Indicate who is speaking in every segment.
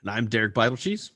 Speaker 1: And I'm Derek Bible Cheese.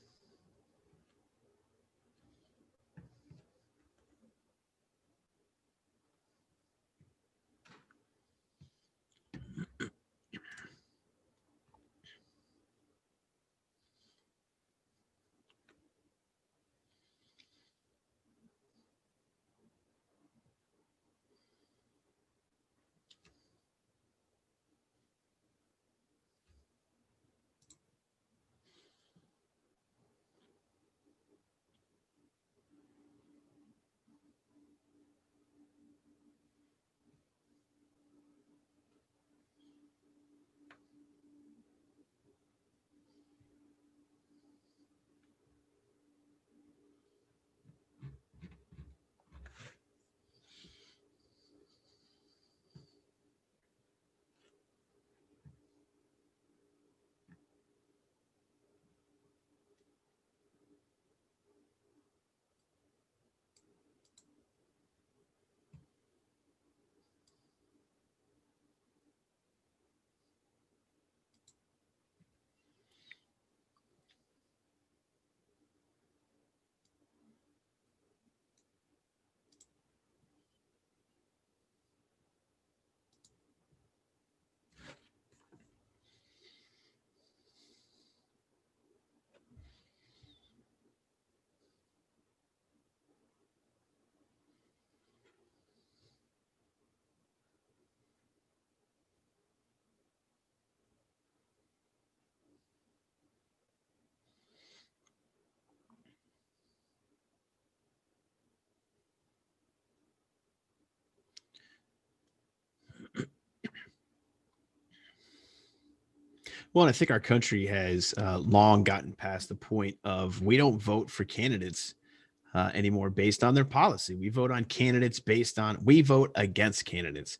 Speaker 1: Well, I think our country has long gotten past the point of we don't vote for candidates anymore based on their policy. We vote on candidates we vote against candidates.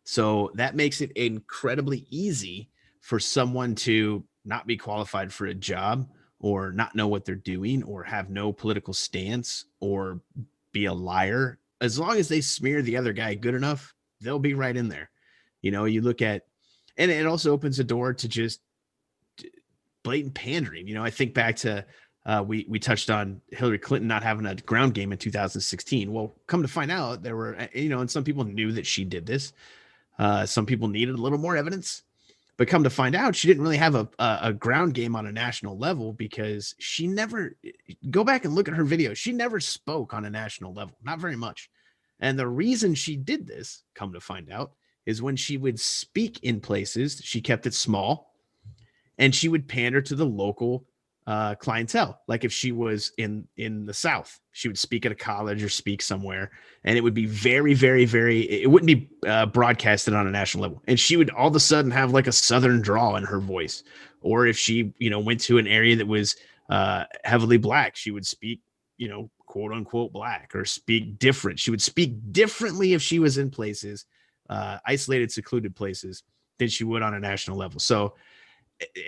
Speaker 1: So that makes it incredibly easy for someone to not be qualified for a job or not know what they're doing or have no political stance or be a liar. As long as they smear the other guy good enough, they'll be right in there. You look at, and it also opens a door to just blatant pandering. I think back to we touched on Hillary Clinton not having a ground game in 2016. Well, come to find out, there were and some people knew that she did this. Some people needed a little more evidence, but come to find out, she didn't really have a ground game on a national level because she never go back and look at her videos. She never spoke on a national level, not very much. And the reason she did this, come to find out, is when she would speak in places, she kept it small and she would pander to the local clientele. Like if she was in the South, she would speak at a college or speak somewhere, and it would be very, very, very. It wouldn't be broadcasted on a national level, and she would all of a sudden have like a Southern drawl in her voice. Or if she, went to an area that was heavily black, she would speak, quote unquote black, or speak different. She would speak differently if she was in places, isolated, secluded places, than she would on a national level. So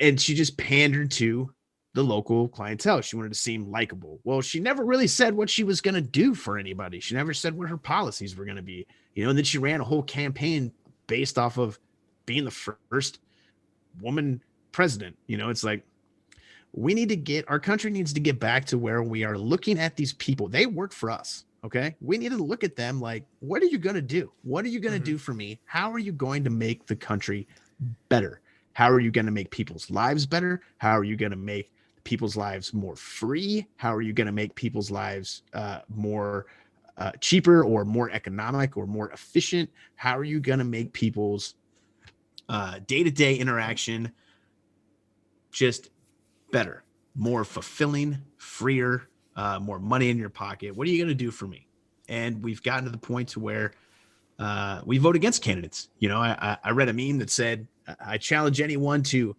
Speaker 1: and she just pandered to the local clientele. She wanted to seem likable. Well, she never really said what she was going to do for anybody. She never said what her policies were going to be, and then she ran a whole campaign based off of being the first woman president. It's like our country needs to get back to where we are looking at these people. They work for us. Okay. We need to look at them like, what are you going to do? What are you going to do for me? How are you going to make the country better? How are you going to make people's lives better? How are you going to make people's lives more free? How are you going to make people's lives more cheaper or more economic or more efficient? How are you going to make people's day-to-day interaction just better, more fulfilling, freer, more money in your pocket? What are you going to do for me? And we've gotten to the point to where we vote against candidates. I read a meme that said, I challenge anyone to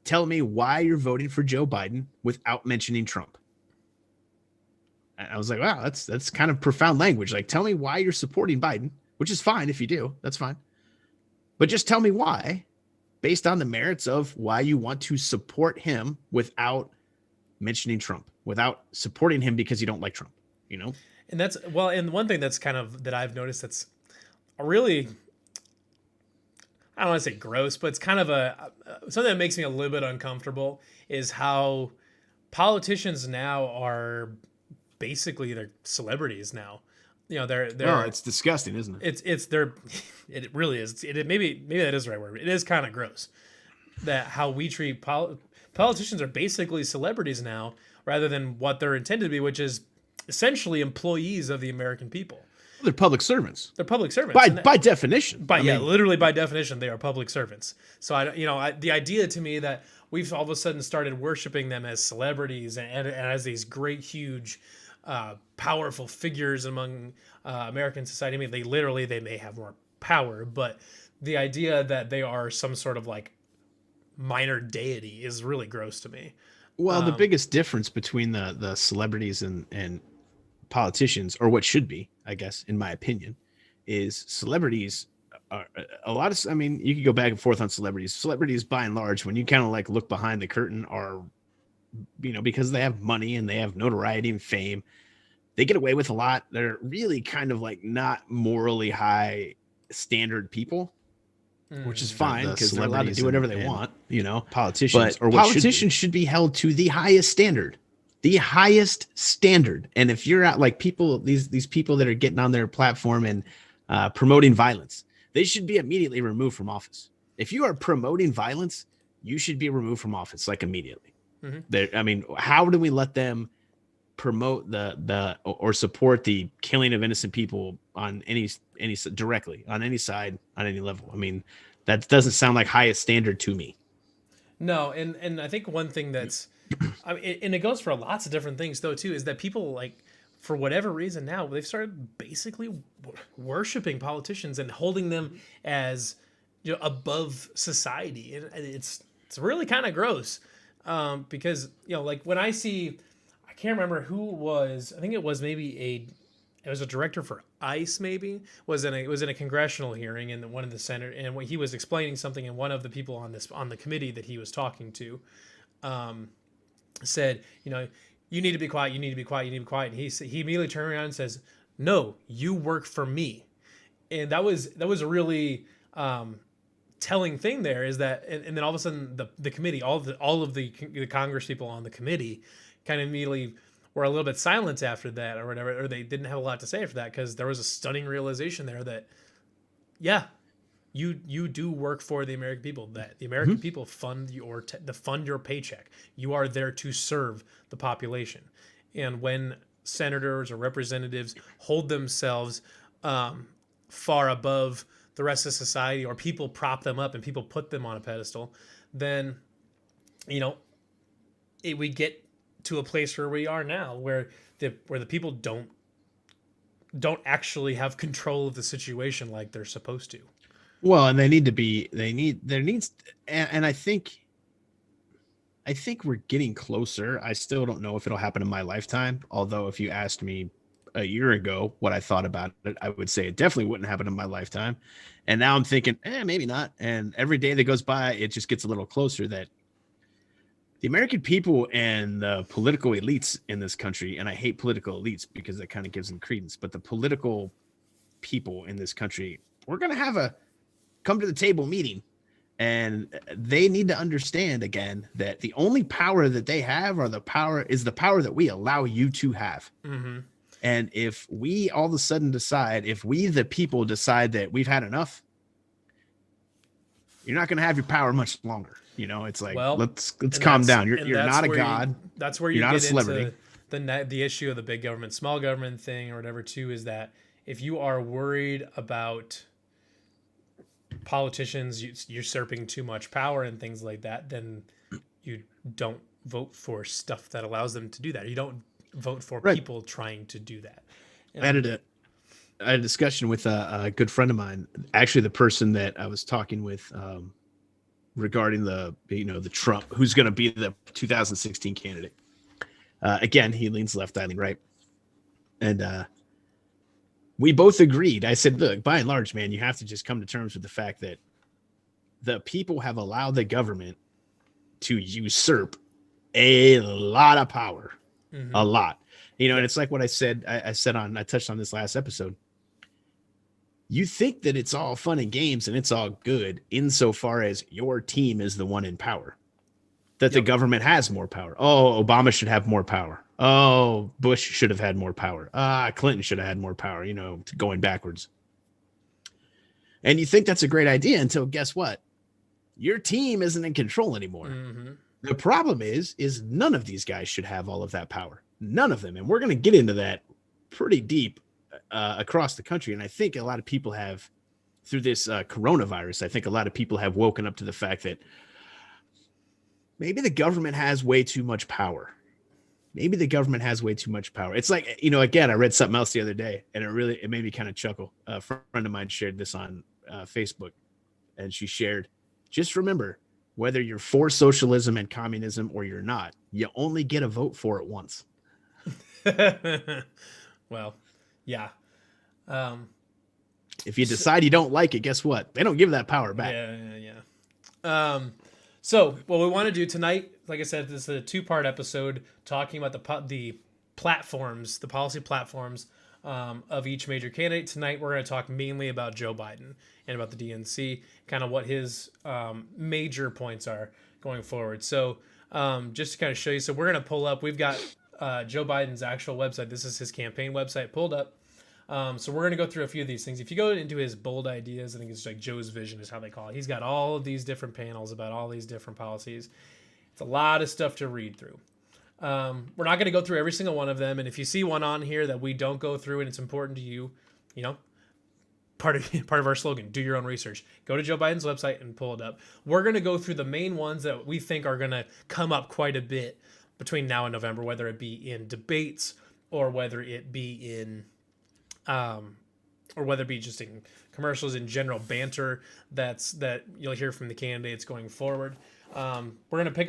Speaker 1: tell me why you're voting for Joe Biden without mentioning Trump. And I was like, wow, that's kind of profound language. Like, tell me why you're supporting Biden, which is fine if you do, that's fine. But just tell me why, based on the merits of why you want to support him without mentioning Trump, without supporting him because you don't like Trump,
Speaker 2: And and one thing that's kind of that I've noticed that's really I don't want to say gross, but it's kind of something that makes me a little bit uncomfortable is how politicians now are basically they're celebrities now. You know,
Speaker 1: Well,
Speaker 2: they're
Speaker 1: it's disgusting, isn't it?
Speaker 2: it's they're it really is. Maybe that is the right word. It is kind of gross that how we treat politicians are basically celebrities now rather than what they're intended to be, which is essentially employees of the American people.
Speaker 1: They're public servants
Speaker 2: They're public servants,
Speaker 1: by
Speaker 2: and
Speaker 1: by definition.
Speaker 2: by
Speaker 1: I
Speaker 2: yeah,
Speaker 1: mean,
Speaker 2: literally by definition, they are public servants. So the idea to me that we've all of a sudden started worshiping them as celebrities and as these great, huge, powerful figures among American society. I mean, they may have more power, but the idea that they are some sort of like minor deity is really gross to me.
Speaker 1: well, the biggest difference between the celebrities and politicians, or what should be, I guess, in my opinion, is celebrities are a lot of. I mean, you could go back and forth on celebrities. Celebrities, by and large, when you kind of like look behind the curtain, are because they have money and they have notoriety and fame, they get away with a lot. They're really kind of like not morally high standard people, which is fine because they're allowed to do whatever they want, politicians, but politicians should be held to the highest standard. The highest standard. And if you're at like people, these people that are getting on their platform and promoting violence, they should be immediately removed from office. If you are promoting violence, you should be removed from office like immediately. I mean, how do we let them promote the or support the killing of innocent people on any directly on any side on any level? I mean, that doesn't sound like highest standard to me.
Speaker 2: No, and I think one thing that's, I mean, and it goes for lots of different things though too, is that people like, for whatever reason now they've started basically worshiping politicians and holding them as above society, and it's really kind of gross, because like when I see, I can't remember who it was. I think it was it was a director for ICE, maybe it was in a congressional hearing, and one of the senator, and when he was explaining something, and one of the people on the committee that he was talking to, said, you need to be quiet, you need to be quiet, you need to be quiet, and he immediately turned around and says, no, you work for me. And that was a really telling thing there, is that, and then all of a sudden the committee, all of the Congress people on the committee kind of immediately were a little bit silent after that, or whatever, or they didn't have a lot to say after that, because there was a stunning realization there that, yeah, you do work for the American people, that the American people fund your paycheck. You are there to serve the population. And when senators or representatives hold themselves far above the rest of society, or people prop them up and people put them on a pedestal, then we get to a place where we are now, where the people don't actually have control of the situation like they're supposed to.
Speaker 1: Well, and there needs, and I think we're getting closer. I still don't know if it'll happen in my lifetime. Although if you asked me a year ago what I thought about it, I would say it definitely wouldn't happen in my lifetime. And now I'm thinking, maybe not. And every day that goes by, it just gets a little closer that the American people and the political elites in this country, and I hate political elites because that kind of gives them credence, but the political people in this country, we're going to have a come to the table meeting, and they need to understand again that the only power that they have is the power that we allow you to have. And if we all of a sudden decide, if we the people decide that we've had enough, you're not going to have your power much longer. It's like, well, let's calm down. You're not a god.
Speaker 2: That's where you're not a celebrity. Into the issue of the big government, small government thing, or whatever too, is that if you are worried about politicians usurping too much power and things like that, then you don't vote for stuff that allows them to do that. You don't vote for people trying to do that.
Speaker 1: I had a discussion with a good friend of mine, actually the person that I was talking with regarding the Trump, who's going to be the 2016 candidate. Again, he leans left, I lean right. And we both agreed. I said, look, by and large, man, you have to just come to terms with the fact that the people have allowed the government to usurp a lot of power, a lot, and it's like what I said, I touched on this last episode. You think that it's all fun and games and it's all good insofar as your team is the one in power, that the
Speaker 2: Yep.
Speaker 1: government has more power. Oh, Obama should have more power. Oh, Bush should have had more power. Clinton should have had more power, going backwards. And you think that's a great idea until guess what? Your team isn't in control anymore.
Speaker 2: Mm-hmm.
Speaker 1: The problem is none of these guys should have all of that power. None of them. And we're going to get into that pretty deep across the country. And I think a lot of people have, through this coronavirus, I think a lot of people have woken up to the fact that maybe the government has way too much power. Maybe the government has way too much power. It's like, again, I read something else the other day and it made me kind of chuckle. A friend of mine shared this on Facebook, and she shared, just remember, whether you're for socialism and communism or you're not, you only get a vote for it once.
Speaker 2: Well, yeah.
Speaker 1: If you decide you don't like it, guess what? They don't give that power back.
Speaker 2: Yeah. So what we want to do tonight, like I said, this is a 2-part episode talking about the platforms, the policy platforms of each major candidate. Tonight, we're going to talk mainly about Joe Biden and about the DNC, kind of what his major points are going forward. So just to kind of show you, so we're going to pull up, we've got Joe Biden's actual website. This is his campaign website pulled up. So we're going to go through a few of these things. If you go into his bold ideas, I think it's like Joe's vision is how they call it. He's got all of these different panels about all these different policies. It's a lot of stuff to read through. We're not going to go through every single one of them. And if you see one on here that we don't go through and it's important to you, part of our slogan, do your own research. Go to Joe Biden's website and pull it up. We're going to go through the main ones that we think are going to come up quite a bit between now and November, whether it be in debates or whether it be in or whether it be just in commercials, in general banter that you'll hear from the candidates going forward. We're gonna pick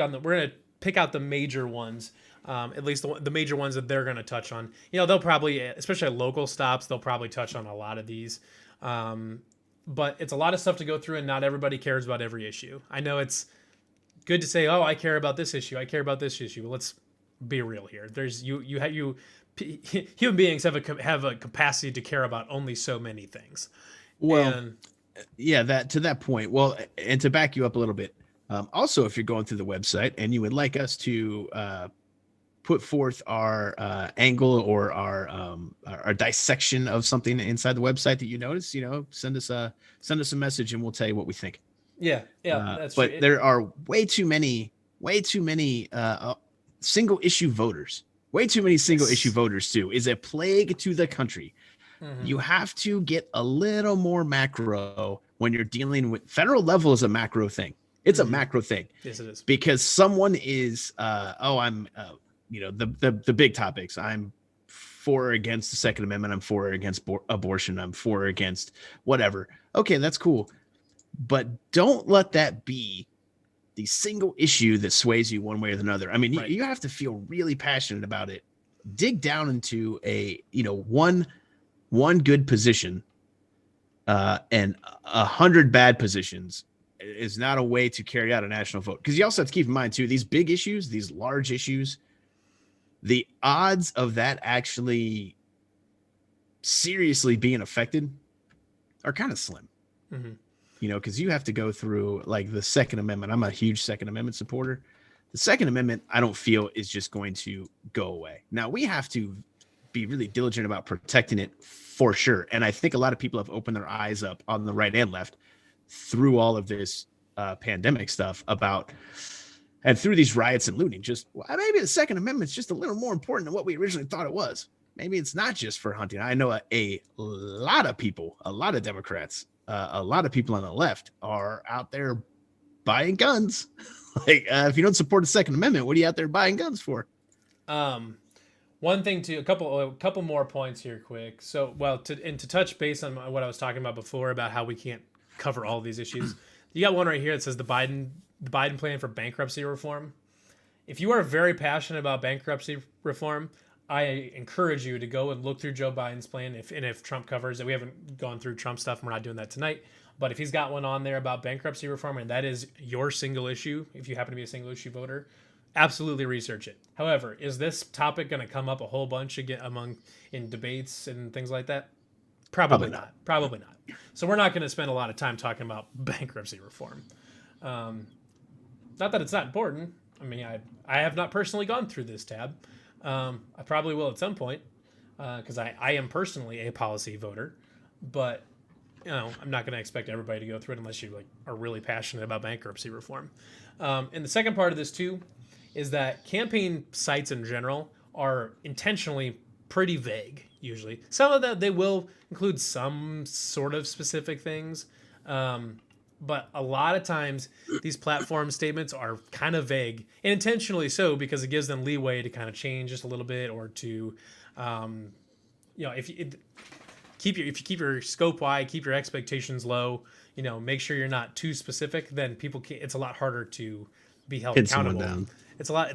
Speaker 2: out the major ones, at least the major ones that they're gonna touch on. They'll probably, especially at local stops, they'll probably touch on a lot of these. But it's a lot of stuff to go through, and not everybody cares about every issue. I know it's good to say, "Oh, I care about this issue. I care about this issue." But let's be real here. Human beings have a capacity to care about only so many things.
Speaker 1: Well, that to that point. Well, and to back you up a little bit, also, if you're going through the website and you would like us to put forth our angle or our dissection of something inside the website that you notice, send us a message and we'll tell you what we think.
Speaker 2: Yeah, that's
Speaker 1: but
Speaker 2: true.
Speaker 1: There are way too many single issue voters. Way too many single issue voters too is a plague to the country. Mm-hmm. You have to get a little more macro when you're dealing with federal level is a macro thing. It's a macro thing.
Speaker 2: Yes, it is.
Speaker 1: Because someone is, I'm, the big topics. I'm for or against the Second Amendment. I'm for or against abortion. I'm for or against whatever. Okay, that's cool. But don't let that be the single issue that sways you one way or another. I mean, right. you have to feel really passionate about it. Dig down into one good position and 100 bad positions is not a way to carry out a national vote. Because you also have to keep in mind too, these big issues, these large issues, the odds of that actually seriously being affected are kind of slim. Mm-hmm. Because you have to go through like the Second Amendment. I'm a huge Second Amendment supporter. The Second Amendment, I don't feel is just going to go away. Now, we have to be really diligent about protecting it for sure. And I think a lot of people have opened their eyes up on the right and left through all of this pandemic stuff and through these riots and looting. Just maybe the Second Amendment is just a little more important than what we originally thought it was. Maybe it's not just for hunting. I know a lot of people, a lot of Democrats, a lot of people on the left are out there buying guns. Like, if you don't support the Second Amendment, what are you out there buying guns for?
Speaker 2: One thing a couple more points here quick. So, to touch base on what I was talking about before about how we can't cover all these issues. You got one right here that says the Biden plan for bankruptcy reform. If you are very passionate about bankruptcy reform, I encourage you to go and look through Joe Biden's plan. If Trump covers it, we haven't gone through Trump stuff, and we're not doing that tonight. But if he's got one on there about bankruptcy reform, and that is your single issue, if you happen to be a single issue voter, absolutely research it. However, is this topic going to come up a whole bunch again in debates and things like that? Probably not. Probably not. So we're not going to spend a lot of time talking about bankruptcy reform. Not that it's not important. I mean, I have not personally gone through this tab. I probably will at some point because I am personally a policy voter, but I'm not going to expect everybody to go through it unless you like are really passionate about bankruptcy reform. And the second part of this too is that campaign sites in general are intentionally pretty vague. Usually, some of that they will include some sort of specific things. But a lot of times these platform statements are kind of vague, and intentionally so, because it gives them leeway to kind of change just a little bit, or to, if you keep your scope wide, keep your expectations low, make sure you're not too specific, then it's a lot harder to be held accountable. It's a lot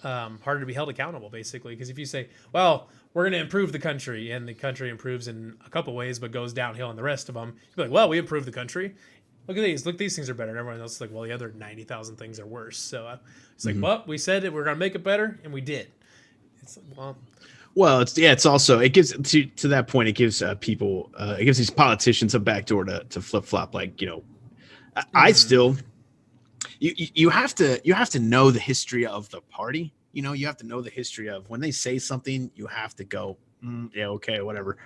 Speaker 2: harder to be held accountable, basically, because if you say, well, we're going to improve the country, and the country improves in a couple ways but goes downhill in the rest of them, you'd be like, well, we improved the country. Look at these. Look, these things are better. And everyone else is like, well, the other 90,000 things are worse. So it's like, well, we said that we're going to make it better, and we did. It's like,
Speaker 1: well, it's also, it gives to that point, it gives people, it gives these politicians a backdoor to flip flop. Like, I still, you have to know the history of the party. You have to know the history of when they say something, you have to go, yeah, okay, whatever.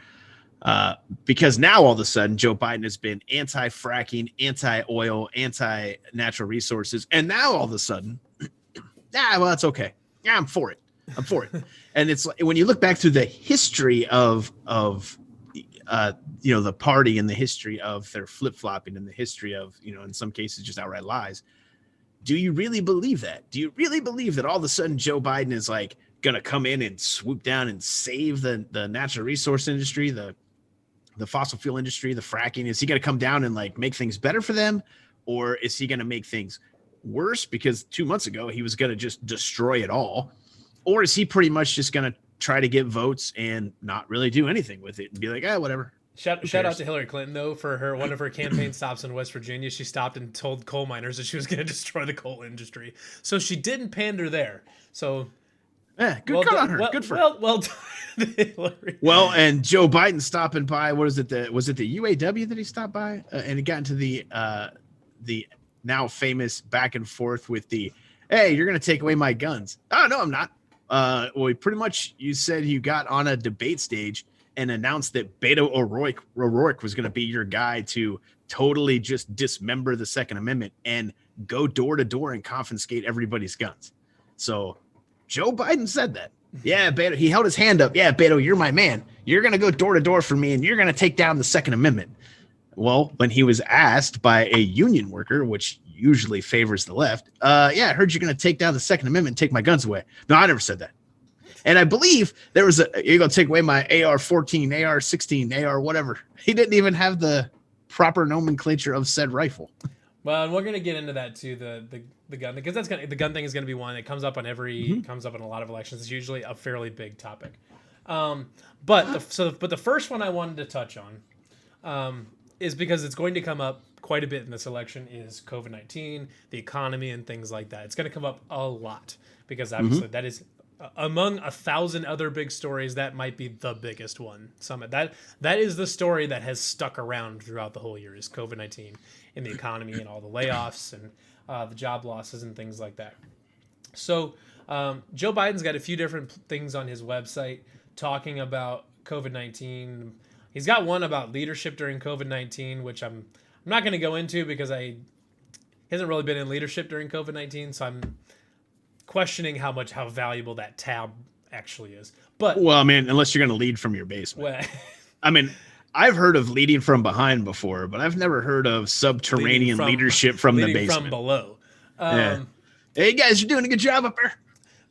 Speaker 1: Because now all of a sudden Joe Biden has been anti-fracking, anti-oil, anti-natural resources, and now all of a sudden, well, that's okay. Yeah, I'm for it. And it's like, when you look back through the history of the party, and the history of their flip-flopping, and the history of in some cases just outright lies. Do you really believe that? Do you really believe that all of a sudden Joe Biden is like going to come in and swoop down and save the natural resource industry, the fossil fuel industry, the fracking? Is he going to come down and like make things better for them? Or is he going to make things worse because 2 months ago he was going to just destroy it all? Or is he pretty much just going to try to get votes and not really do anything with it and be like, whatever?
Speaker 2: Shout out to Hillary Clinton, though, for one of her campaign stops in West Virginia. She stopped and told coal miners that she was going to destroy the coal industry. So she didn't pander there. So
Speaker 1: yeah, good on her. Good for her.
Speaker 2: Well done, Hillary.
Speaker 1: Well, and Joe Biden stopping by. What is it? Was it the UAW that he stopped by? And he got into the now famous back and forth with the, hey, you're going to take away my guns. Oh, no, I'm not. Well, pretty much you said you got on a debate stage and announced that Beto O'Rourke was going to be your guy to totally just dismember the Second Amendment and go door to door and confiscate everybody's guns. So Joe Biden said that. Yeah, Beto, he held his hand up. Yeah, Beto, you're my man. You're going to go door to door for me, and you're going to take down the Second Amendment. Well, when he was asked by a union worker, which usually favors the left, I heard you're going to take down the Second Amendment and take my guns away. No, I never said that. And I believe there was you're going to take away my AR-14, AR-16, AR whatever. He didn't even have the proper nomenclature of said rifle.
Speaker 2: Well, and we're going to get into that too, the gun, because the gun thing is going to be one that comes up on comes up in a lot of elections. It's usually a fairly big topic. But the first one I wanted to touch on is because it's going to come up quite a bit in this election is COVID-19, the economy, and things like that. It's going to come up a lot because obviously that is among 1,000 other big stories, that might be the biggest one. That is the story that has stuck around throughout the whole year, is COVID-19 in the economy and all the layoffs and the job losses and things like that. So Joe Biden's got a few different things on his website talking about COVID-19. He's got one about leadership during COVID-19, which I'm not going to go into because he hasn't really been in leadership during COVID-19, so I'm questioning how valuable that tab actually is. But
Speaker 1: well, I mean, unless you're going to lead from your basement.
Speaker 2: Well,
Speaker 1: I mean, I've heard of leading from behind before, but I've never heard of subterranean leadership from the basement.
Speaker 2: From below.
Speaker 1: Hey guys, you're doing a good job up there.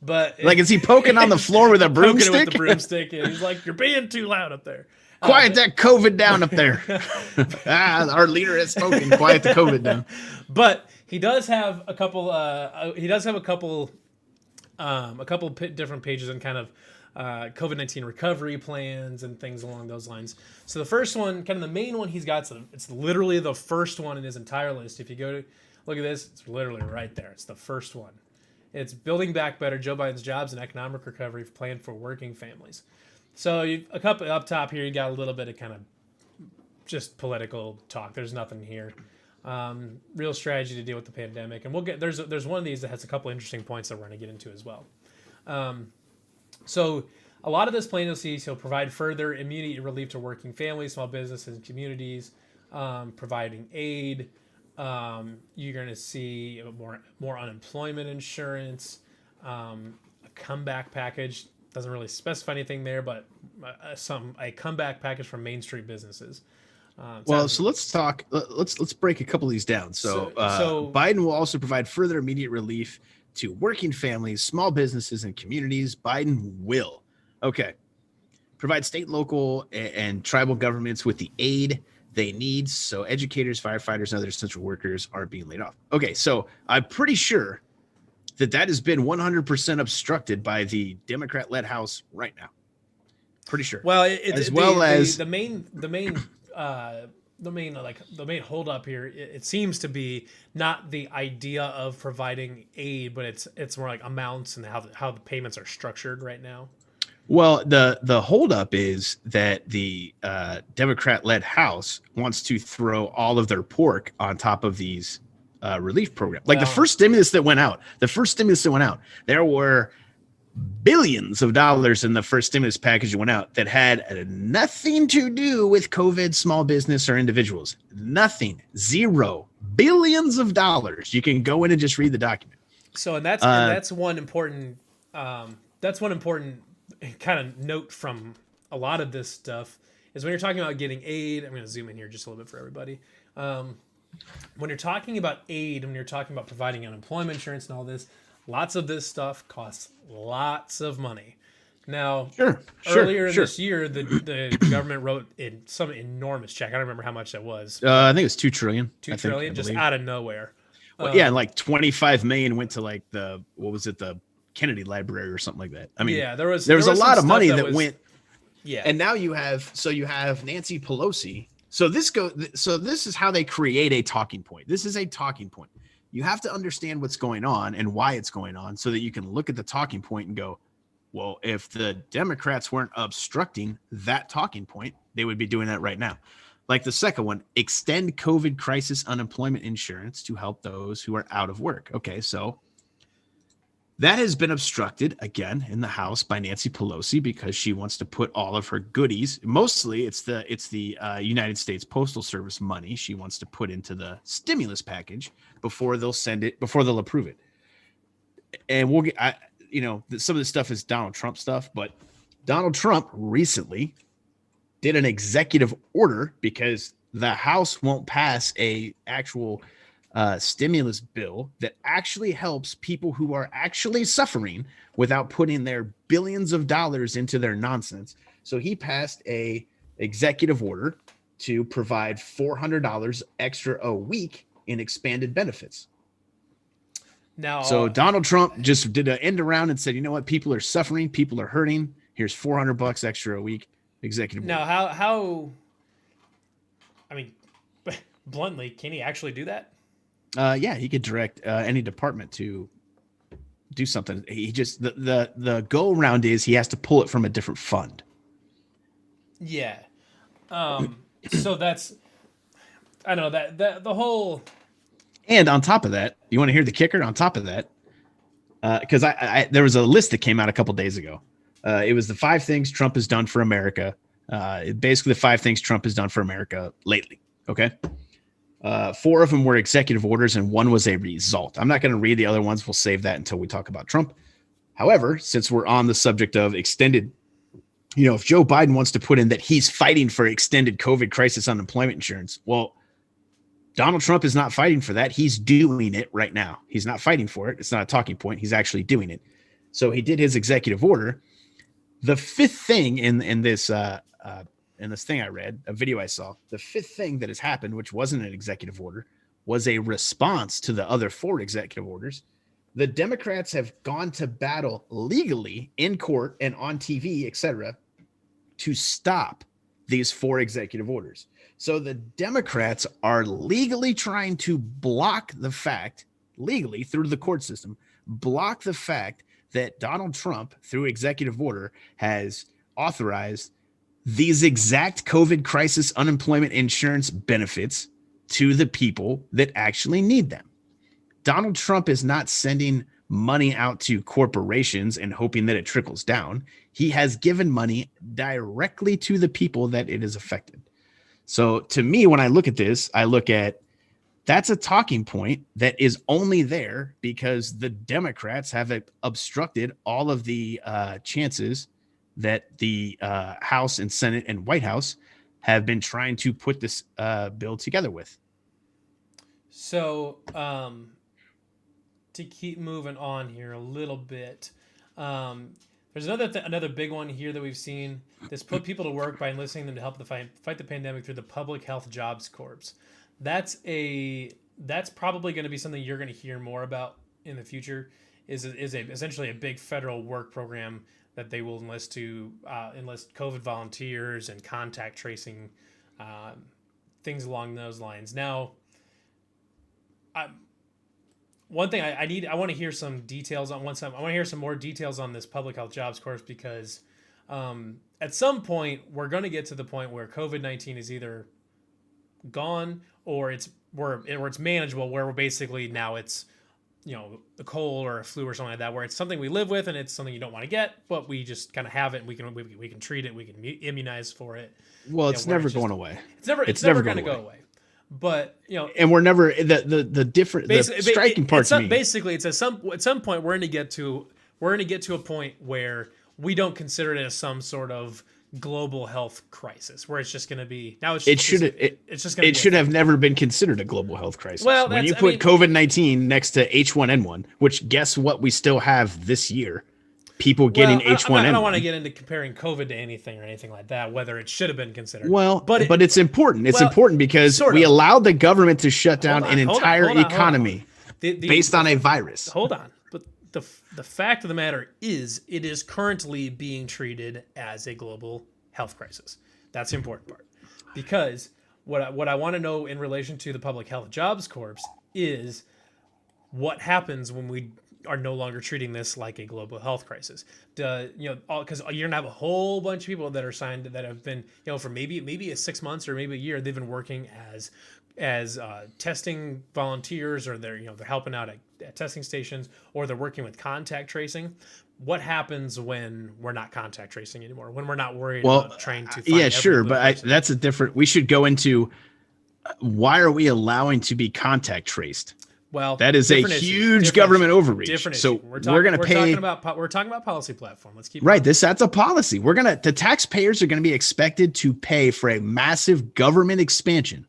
Speaker 2: But
Speaker 1: like, is he poking on the floor with a broomstick?
Speaker 2: Poking with the broomstick, and he's like, "You're being too loud up there.
Speaker 1: Quiet that COVID down up there." Our leader has spoken. Quiet the COVID down.
Speaker 2: But he does have a couple. Different pages on kind of COVID-19 recovery plans and things along those lines. So the first one, kind of the main one he's got, so it's literally the first one in his entire list. If you go to look at this, it's literally right there. It's the first one. It's Building Back Better, Joe Biden's Jobs and Economic Recovery Plan for Working Families. So a couple up top here, you got a little bit of kind of just political talk. There's nothing here. Real strategy to deal with the pandemic, and we'll get there's one of these that has a couple interesting points that we're going to get into as well. So a lot of this plan you'll see, so provide further immediate relief to working families, small businesses, and communities, providing aid. You're going to see more unemployment insurance, a comeback package. Doesn't really specify anything there, but a comeback package for Main Street businesses.
Speaker 1: Well, so let's talk. Let's break a couple of these down. So Biden will also provide further immediate relief to working families, small businesses, and communities. Biden will. Okay. Provide state, local, and tribal governments with the aid they need so educators, firefighters, and other essential workers aren't being laid off. Okay, so I'm pretty sure that has been 100% obstructed by the Democrat-led House right now. Pretty sure.
Speaker 2: Well, the main holdup here, it seems to be not the idea of providing aid, but it's more like amounts and how the payments are structured right now.
Speaker 1: Well, the holdup is that the Democrat-led House wants to throw all of their pork on top of these relief programs. Like the first stimulus that went out, there were billions of dollars in the first stimulus package that went out that had nothing to do with COVID, small business, or individuals. Nothing. Zero. Billions of dollars. You can go in and just read the document.
Speaker 2: So, and that's one important kind of note from a lot of this stuff is when you're talking about getting aid. I'm going to zoom in here just a little bit for everybody. When you're talking about aid, when you're talking about providing unemployment insurance and all this, lots of this stuff costs lots of money. Now, earlier this year, the government wrote in some enormous check. I don't remember how much that was.
Speaker 1: I think it was $2 trillion.
Speaker 2: $2 trillion, just out of nowhere.
Speaker 1: Well, yeah, and like 25 million went to like the Kennedy Library or something like that. I mean,
Speaker 2: yeah, there was
Speaker 1: a lot of money that went.
Speaker 2: Yeah,
Speaker 1: and now you have Nancy Pelosi. So this is how they create a talking point. This is a talking point. You have to understand what's going on and why it's going on so that you can look at the talking point and go, well, if the Democrats weren't obstructing that talking point, they would be doing that right now. Like the second one, extend COVID crisis unemployment insurance to help those who are out of work. Okay, so that has been obstructed again in the House by Nancy Pelosi because she wants to put all of her goodies. Mostly, it's the United States Postal Service money she wants to put into the stimulus package before they'll approve it. And we'll get, some of this stuff is Donald Trump stuff, but Donald Trump recently did an executive order because the House won't pass a actual stimulus bill that actually helps people who are actually suffering without putting their billions of dollars into their nonsense. So he passed a executive order to provide $400 extra a week in expanded benefits.
Speaker 2: Now,
Speaker 1: so Donald Trump just did an end around and said, you know what? People are suffering. People are hurting. Here's $400 extra a week. Executive order.
Speaker 2: Now, how, I mean, bluntly, can he actually do that?
Speaker 1: Yeah, he could direct any department to do something. He just the go around is he has to pull it from a different fund.
Speaker 2: Yeah. So that's, I don't know, that the whole.
Speaker 1: And on top of that, you want to hear the kicker? On top of that, because there was a list that came out a couple days ago. It was the 5 things Trump has done for America. Basically, the 5 things Trump has done for America lately. Okay. 4 of them were executive orders and 1 was a result. I'm not going to read the other ones. We'll save that until we talk about Trump. However, since we're on the subject of extended, if Joe Biden wants to put in that he's fighting for extended COVID crisis unemployment insurance, well, Donald Trump is not fighting for that. He's doing it right now. He's not fighting for it. It's not a talking point. He's actually doing it. So he did his executive order. The 5th thing in this thing I read, a video I saw, the 5th thing that has happened, which wasn't an executive order, was a response to the other 4 executive orders. The Democrats have gone to battle legally in court and on TV, etc., to stop these 4 executive orders. So the Democrats are legally trying to block the fact, legally through the court system, block the fact that Donald Trump, through executive order, has authorized these exact COVID crisis unemployment insurance benefits to the people that actually need them. Donald Trump is not sending money out to corporations and hoping that it trickles down. He has given money directly to the people that it has affected. So to me, when I look at this, I look at that's a talking point that is only there because the Democrats have obstructed all of the chances that the House and Senate and White House have been trying to put this bill together with.
Speaker 2: So to keep moving on here a little bit, there's another big one here that we've seen. This put people to work by enlisting them to help fight the pandemic through the Public Health Jobs Corps. That's probably going to be something you're going to hear more about in the future. Is essentially a big federal work program that they will enlist COVID volunteers and contact tracing, things along those lines. Now, one thing I want to hear some details on. I want to hear some more details on this Public Health Jobs Corps because at some point we're going to get to the point where COVID-19 is either gone or it's manageable, where we're basically now it's a cold or a flu or something like that, where it's something we live with and it's something you don't want to get, but we just kind of have it and we can treat it, we can immunize for it.
Speaker 1: Well, it's never going away.
Speaker 2: It's never going to go away. But
Speaker 1: and we're never the different the striking part to me.
Speaker 2: Basically, it's at some point we're going to get to a point where we don't consider it as some sort of global health crisis, where it's just going to be now. It
Speaker 1: should have never been considered a global health crisis. Well, when you put COVID-19 next to H1N1, which guess what we still have this year. People getting H1N1.
Speaker 2: I don't want to get into comparing COVID to anything or anything like that, whether it should have been considered.
Speaker 1: Well, but it's important. It's important because we allowed the government to shut down an entire economy based on a virus.
Speaker 2: Hold on. But the fact of the matter is it is currently being treated as a global health crisis. That's the important part. Because what I want to know in relation to the Public Health Jobs Corps is what happens when we are no longer treating this like a global health crisis. Because you're gonna have a whole bunch of people that are signed that have been, for maybe 6 months or maybe a year, they've been working as testing volunteers, or they're helping out at testing stations, or they're working with contact tracing. What happens when we're not contact tracing anymore? When we're not worried about trying to find
Speaker 1: that's a different. We should go into why are we allowing to be contact traced?
Speaker 2: Well,
Speaker 1: that is a huge government overreach. So we're going to pay.
Speaker 2: We're talking about policy platform. Let's keep
Speaker 1: right. That's a policy. The taxpayers are going to be expected to pay for a massive government expansion.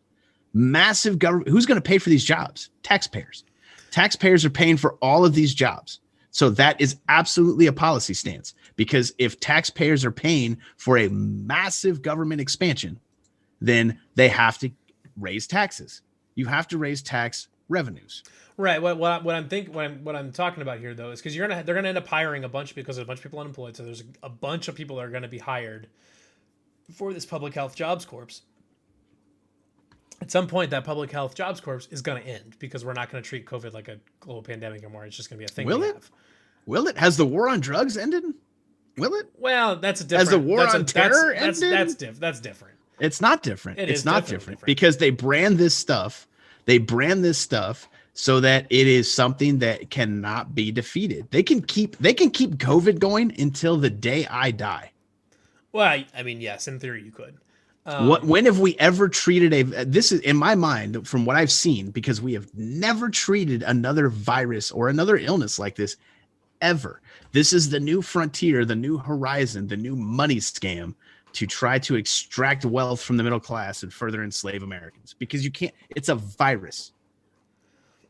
Speaker 1: Massive government. Who's going to pay for these jobs? Taxpayers. Taxpayers are paying for all of these jobs. So that is absolutely a policy stance, because if taxpayers are paying for a massive government expansion, then they have to raise taxes. You have to raise tax revenues.
Speaker 2: Right. What I'm talking about here though is because they're gonna end up hiring a bunch, because there's a bunch of people unemployed. So there's a bunch of people that are going to be hired for this Public Health Jobs Corps. At some point, that Public Health Jobs Corps is going to end, because we're not going to treat COVID like a global pandemic anymore. It's just going to be a thing.
Speaker 1: Will it? Has the war on drugs ended? Will it?
Speaker 2: Well, that's a different.
Speaker 1: Has the war on terror ended?
Speaker 2: That's different.
Speaker 1: It's not different. It's not different because they brand this stuff. They brand this stuff so that it is something that cannot be defeated. They can keep COVID going until the day I die.
Speaker 2: Well, I mean, yes, in theory you could.
Speaker 1: When have we ever treated this is in my mind from what I've seen, because we have never treated another virus or another illness like this ever. This is the new frontier, the new horizon, the new money scam to try to extract wealth from the middle class and further enslave Americans, because you can't. It's a virus.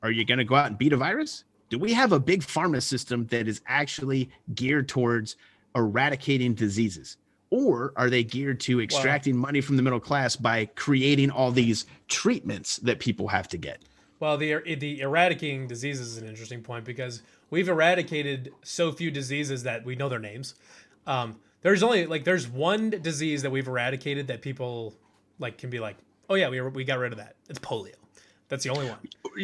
Speaker 1: Are you going to go out and beat a virus? Do we have a big pharma system that is actually geared towards eradicating diseases? Or are they geared to extracting money from the middle class by creating all these treatments that people have to get?
Speaker 2: Well, the eradicating diseases is an interesting point, because we've eradicated so few diseases that we know their names. There's one disease that we've eradicated that people can be like, oh yeah, we got rid of that. It's polio. That's the only one.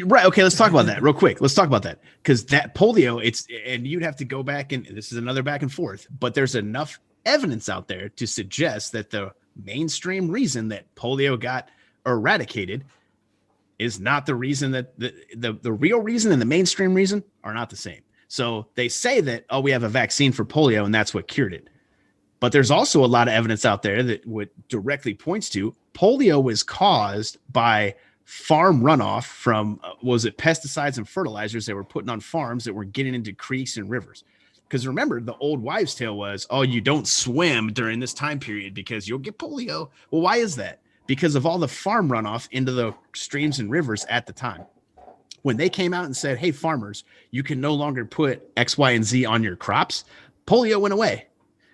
Speaker 1: Right. Okay. Let's talk about that real quick. Let's talk about that, because that polio, and you'd have to go back, and this is another back and forth, but there's enough evidence out there to suggest that the mainstream reason that polio got eradicated is not the reason that the real reason and the mainstream reason are not the same. So they say that, oh, we have a vaccine for polio and that's what cured it. But there's also a lot of evidence out there that what directly points to polio was caused by farm runoff from, was it pesticides and fertilizers that were putting on farms that were getting into creeks and rivers? Because remember, the old wives' tale was, oh, you don't swim during this time period because you'll get polio. Well, why is that? Because of all the farm runoff into the streams and rivers at the time. When they came out and said, hey, farmers, you can no longer put X, Y, and Z on your crops, polio went away.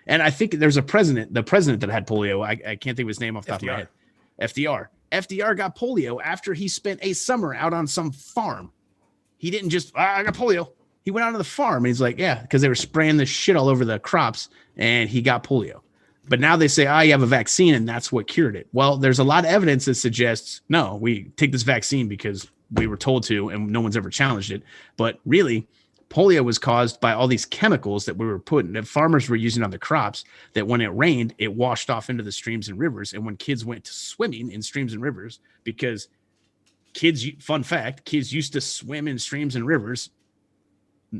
Speaker 1: And I think there's the president that had polio. I can't think of his name off the top of my head. FDR. FDR got polio after he spent a summer out on some farm. He didn't just, I got polio. He went out to the farm and he's like, yeah, because they were spraying this shit all over the crops and he got polio. But now they say, you have a vaccine and that's what cured it. Well, there's a lot of evidence that suggests, no, we take this vaccine because we were told to and no one's ever challenged it. But really, polio was caused by all these chemicals that we were putting, that farmers were using on the crops, that when it rained, it washed off into the streams and rivers. And when kids went to swimming in streams and rivers, because fun fact, kids used to swim in streams and rivers,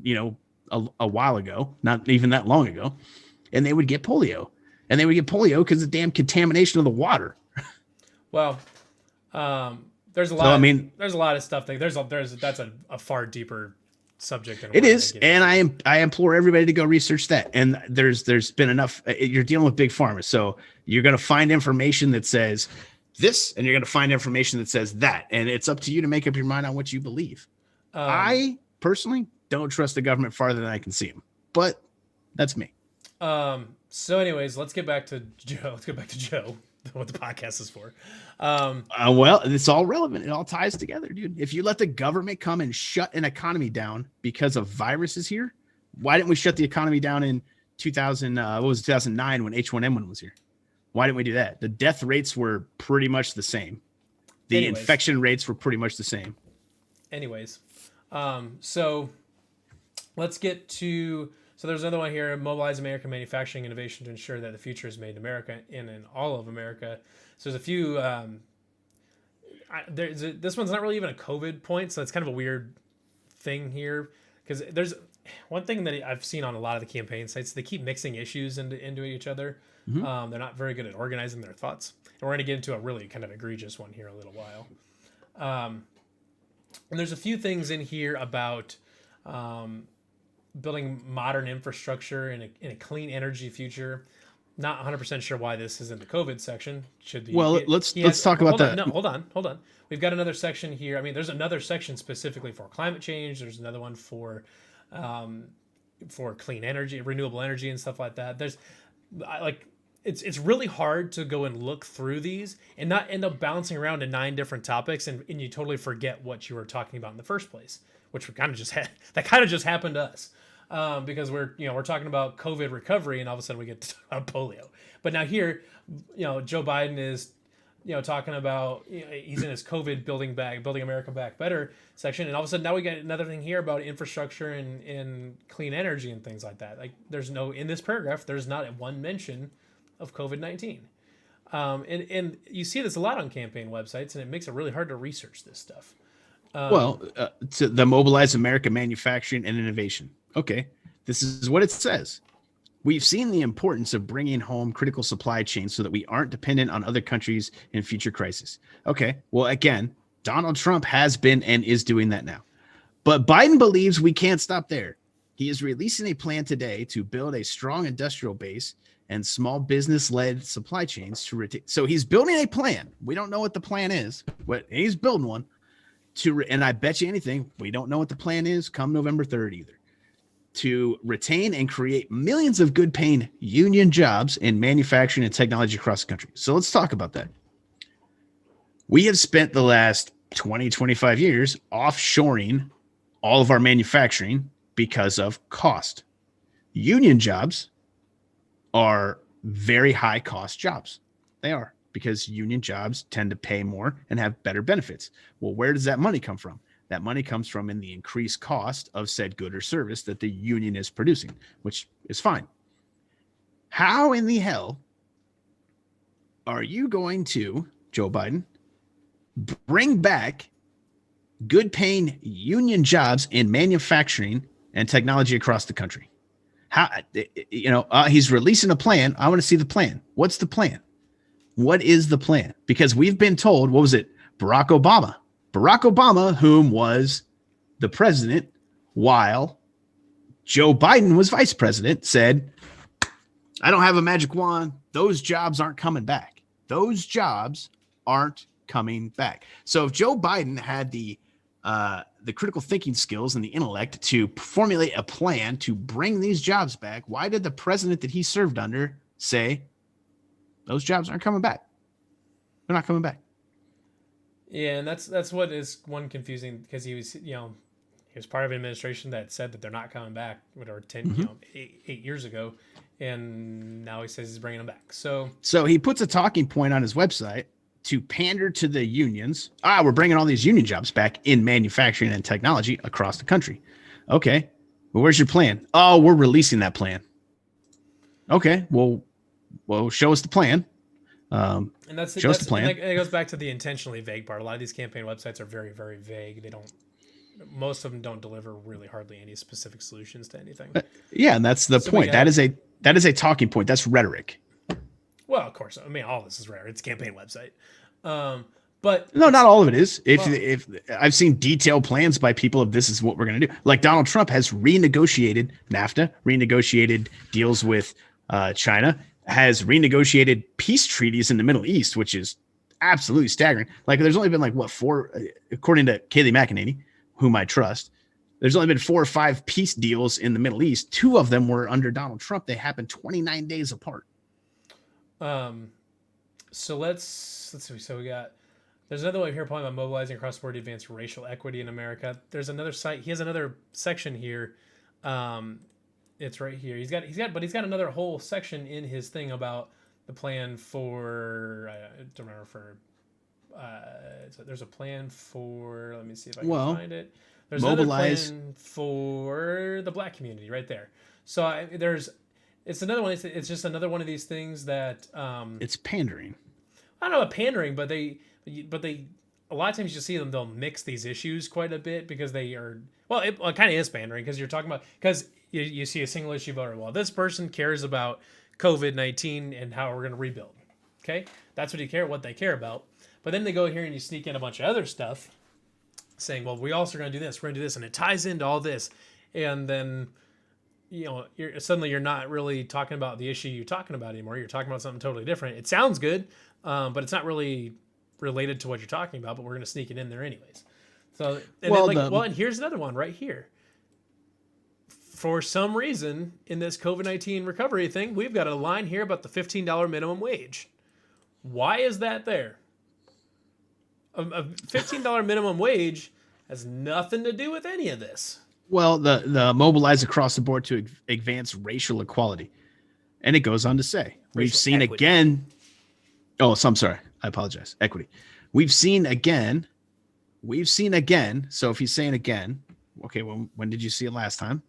Speaker 1: a while ago, not even that long ago, and they would get polio. And they would get polio because of the damn contamination of the water.
Speaker 2: Well, there's a lot. So, I mean, there's a lot of stuff. That's a far deeper subject.
Speaker 1: It is, and I implore everybody to go research that. And there's been enough. You're dealing with big pharma, so you're going to find information that says this, and you're going to find information that says that, and it's up to you to make up your mind on what you believe. I personally don't trust the government farther than I can see them, but that's me.
Speaker 2: So anyways, let's get back to Joe. What the podcast is for.
Speaker 1: Well, it's all relevant. It all ties together, dude. If you let the government come and shut an economy down because of viruses here, why didn't we shut the economy down in 2009 when H1N1 was here? Why didn't we do that? The death rates were pretty much the same. The infection rates were pretty much the same.
Speaker 2: Anyways, so let's get to... So there's another one here, mobilize American manufacturing innovation to ensure that the future is made in America and in all of America. So there's a few, this one's not really even a COVID point. So it's kind of a weird thing here because there's one thing that I've seen on a lot of the campaign sites. They keep mixing issues into each other. Mm-hmm. They're not very good at organizing their thoughts. And we're going to get into a really kind of egregious one here in a little while. And there's a few things in here about, building modern infrastructure in a clean energy future. Not 100% sure why this is in the COVID section.
Speaker 1: Let's talk about that.
Speaker 2: No, hold on. We've got another section here. I mean, there's another section specifically for climate change. There's another one for clean energy, renewable energy, and stuff like that. It's really hard to go and look through these and not end up bouncing around to 9 different topics and you totally forget what you were talking about in the first place, which kind of just happened to us. Because we're talking about COVID recovery and all of a sudden we get to talk about polio. But now here, Joe Biden is, talking about, he's in his COVID building America back better section. And all of a sudden now we get another thing here about infrastructure and clean energy and things like that. Like in this paragraph, there's not one mention of COVID-19. And you see this a lot on campaign websites and it makes it really hard to research this stuff.
Speaker 1: To the mobilize America manufacturing and innovation. Okay, this is what it says. We've seen the importance of bringing home critical supply chains so that we aren't dependent on other countries in future crises. Okay, well, again, Donald Trump has been and is doing that now. But Biden believes we can't stop there. He is releasing a plan today to build a strong industrial base and small business-led supply chains to retain. So he's building a plan. We don't know what the plan is, but he's building one. And I bet you anything, we don't know what the plan is come November 3rd either. To retain and create millions of good paying union jobs in manufacturing and technology across the country. So let's talk about that. We have spent the last 20, 25 years offshoring all of our manufacturing because of cost. Union jobs are very high cost jobs. They are, because union jobs tend to pay more and have better benefits. Well, where does that money come from? That money comes from in the increased cost of said good or service that the union is producing, which is fine. How in the hell are you going to, Joe Biden, bring back good paying union jobs in manufacturing and technology across the country? How, he's releasing a plan. I want to see the plan. What's the plan? What is the plan? Because we've been told, what was it? Barack Obama, whom was the president while Joe Biden was vice president, said, I don't have a magic wand. Those jobs aren't coming back. Those jobs aren't coming back. So if Joe Biden had the critical thinking skills and the intellect to formulate a plan to bring these jobs back, why did the president that he served under say those jobs aren't coming back? They're not coming back.
Speaker 2: Yeah, and that's what is one confusing, because he was part of an administration that said that they're not coming back, whatever 8 years ago, and now he says he's bringing them back. So
Speaker 1: he puts a talking point on his website to pander to the unions. We're bringing all these union jobs back in manufacturing and technology across the country. Okay, well, where's your plan? Oh, we're releasing that plan. Okay, well, show us the plan.
Speaker 2: And show
Speaker 1: us the plan.
Speaker 2: And it goes back to the intentionally vague part. A lot of these campaign websites are very, very vague. Most of them don't deliver really hardly any specific solutions to anything.
Speaker 1: Yeah, and that's the point. That is a talking point. That's rhetoric.
Speaker 2: Well, of course. I mean, all this is rare. It's a campaign website. But
Speaker 1: no, not all of it is. If I've seen detailed plans by people of this is what we're going to do. Like Donald Trump has renegotiated NAFTA, renegotiated deals with China, has renegotiated peace treaties in the Middle East, which is absolutely staggering. Like there's only been 4, according to Kayleigh McEnany, whom I trust, there's only been 4 or 5 peace deals in the Middle East. 2 of them were under Donald Trump. They happened 29 days apart.
Speaker 2: So let's see. So there's another one here talking about mobilizing across the board to advance racial equity in America. There's another site. He has another section here. It's right here. He's got another whole section in his thing about the plan for, I don't remember there's a plan for, let me see if I can find it. There's
Speaker 1: mobilize.
Speaker 2: another plan for the black community right there. So it's another one. It's just another one of these things that
Speaker 1: it's pandering.
Speaker 2: I don't know about pandering, but they a lot of times you see them, they'll mix these issues quite a bit because they are, it kind of is pandering, because you're talking about, because you see a single issue voter. Well, this person cares about COVID-19 and how we're going to rebuild. Okay, that's what they care about. But then they go here and you sneak in a bunch of other stuff, saying, well, we also are going to do this, we're going to do this, and it ties into all this, and then you're not really talking about the issue you're talking about anymore. You're talking about something totally different. It sounds good, but it's not really related to what you're talking about. But we're going to sneak it in there anyways. So, and here's another one right here. For some reason, in this COVID-19 recovery thing, we've got a line here about the $15 minimum wage. Why is that there? A $15 minimum wage has nothing to do with any of this.
Speaker 1: Well, the mobilize across the board to advance racial equality. And it goes on to say, we've seen equity again. Oh, so I'm sorry. I apologize. Equity. We've seen again. So if he's saying again, okay, well, when did you see it last time?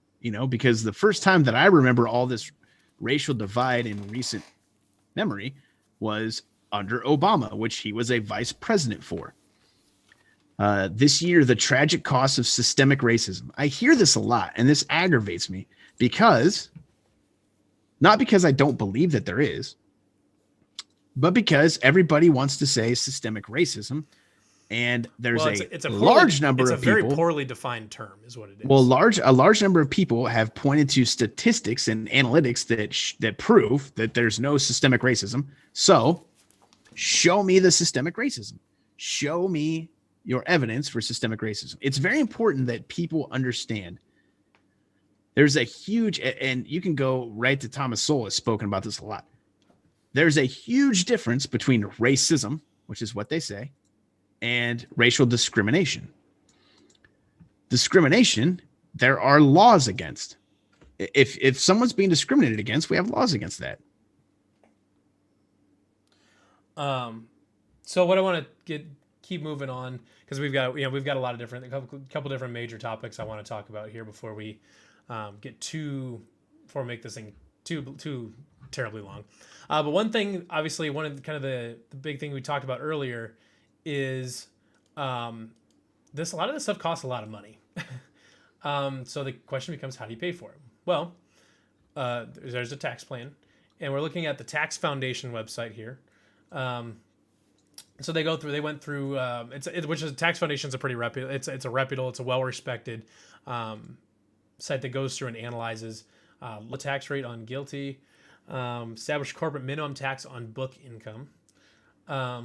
Speaker 1: Because the first time that I remember all this racial divide in recent memory was under Obama, which he was a vice president for. This year, the tragic cost of systemic racism. I hear this a lot, and this aggravates me not because I don't believe that there is, but because everybody wants to say systemic racism, and there's a large number of people. It's a very
Speaker 2: poorly defined term, is what it is.
Speaker 1: Well, a large number of people have pointed to statistics and analytics that prove that there's no systemic racism. So, show me the systemic racism. Show me your evidence for systemic racism. It's very important that people understand there's a huge, and you can go right to Thomas Sowell has spoken about this a lot. There's a huge difference between racism, which is what they say, and racial discrimination. Discrimination, there are laws against. If someone's being discriminated against, we have laws against that.
Speaker 2: So what I want to keep moving on, because we've got a lot of couple different major topics I want to talk about here before we make this thing too terribly long. But one thing, obviously, one of the kind of the big thing we talked about earlier is um, this. A lot of this stuff costs a lot of money. So the question becomes, how do you pay for it? Well, there's a tax plan, and we're looking at the Tax Foundation website here. So they went through, which is Tax Foundation's a pretty reputable, it's a reputable, it's a well respected site that goes through and analyzes the tax rate on GILTI, establish corporate minimum tax on book income. A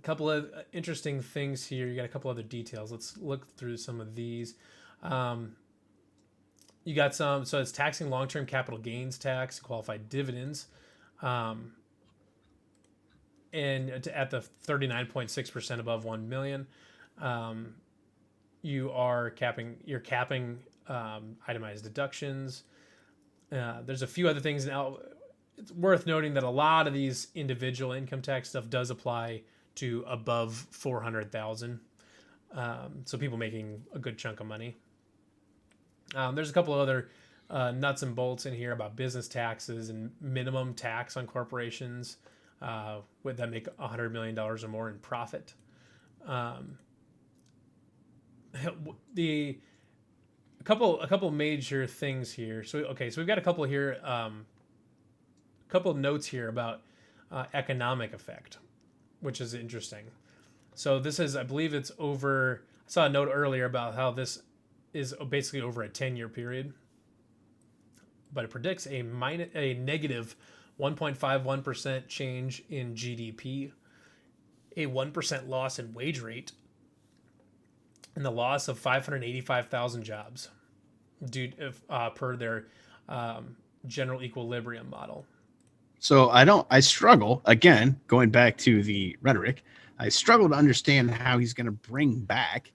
Speaker 2: couple of interesting things here. You got a couple other details. Let's look through some of these. You got some, so it's taxing long-term capital gains tax, qualified dividends, and at the 39.6% above 1 million. You're capping itemized deductions. There's a few other things now. It's worth noting that a lot of these individual income tax stuff does apply to above 400,000. So people making a good chunk of money. There's a couple of other nuts and bolts in here about business taxes and minimum tax on corporations that make $100 million or more in profit. A couple major things here. So we've got a couple here, couple of notes here about economic effect, which is interesting. So this is, I believe it's over. I saw a note earlier about how this is basically over a 10-year period, but it predicts a negative 1.51% change in GDP, a 1% loss in wage rate, and the loss of 585,000 jobs per their general equilibrium model.
Speaker 1: So I struggle, again, going back to the rhetoric, I struggle to understand how he's going to bring back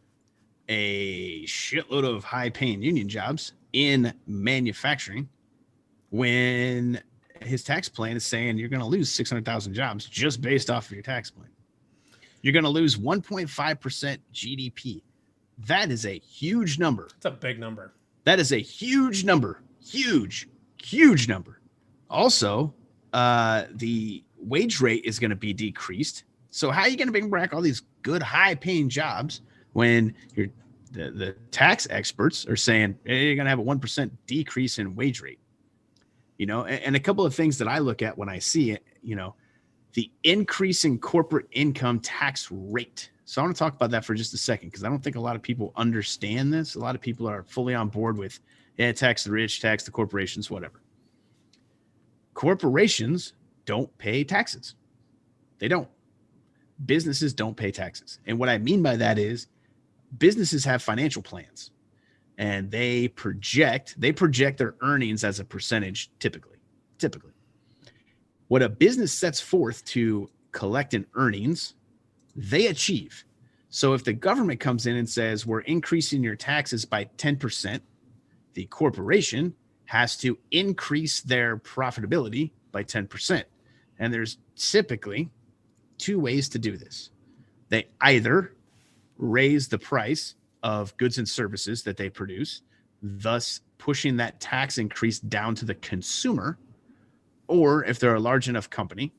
Speaker 1: a shitload of high-paying union jobs in manufacturing when his tax plan is saying you're going to lose 600,000 jobs just based off of your tax plan. You're going to lose 1.5% GDP. That is a huge number.
Speaker 2: It's a big number.
Speaker 1: That is a huge number. Huge number. Also, the wage rate is going to be decreased. So how are you going to bring back all these good high-paying jobs when the tax experts are saying hey, you're going to have a 1% decrease in wage rate? And a couple of things that I look at when I see it, the increase in corporate income tax rate. So I want to talk about that for just a second, because I don't think a lot of people understand this. A lot of people are fully on board with, tax the rich, tax the corporations, whatever. Corporations don't pay taxes. They don't. Businesses don't pay taxes. And what I mean by that is businesses have financial plans, and they project their earnings as a percentage typically. What a business sets forth to collect in earnings, they achieve. So if the government comes in and says, we're increasing your taxes by 10%, the corporation has to increase their profitability by 10%. And there's typically two ways to do this. They either raise the price of goods and services that they produce, thus pushing that tax increase down to the consumer. Or if they're a large enough company,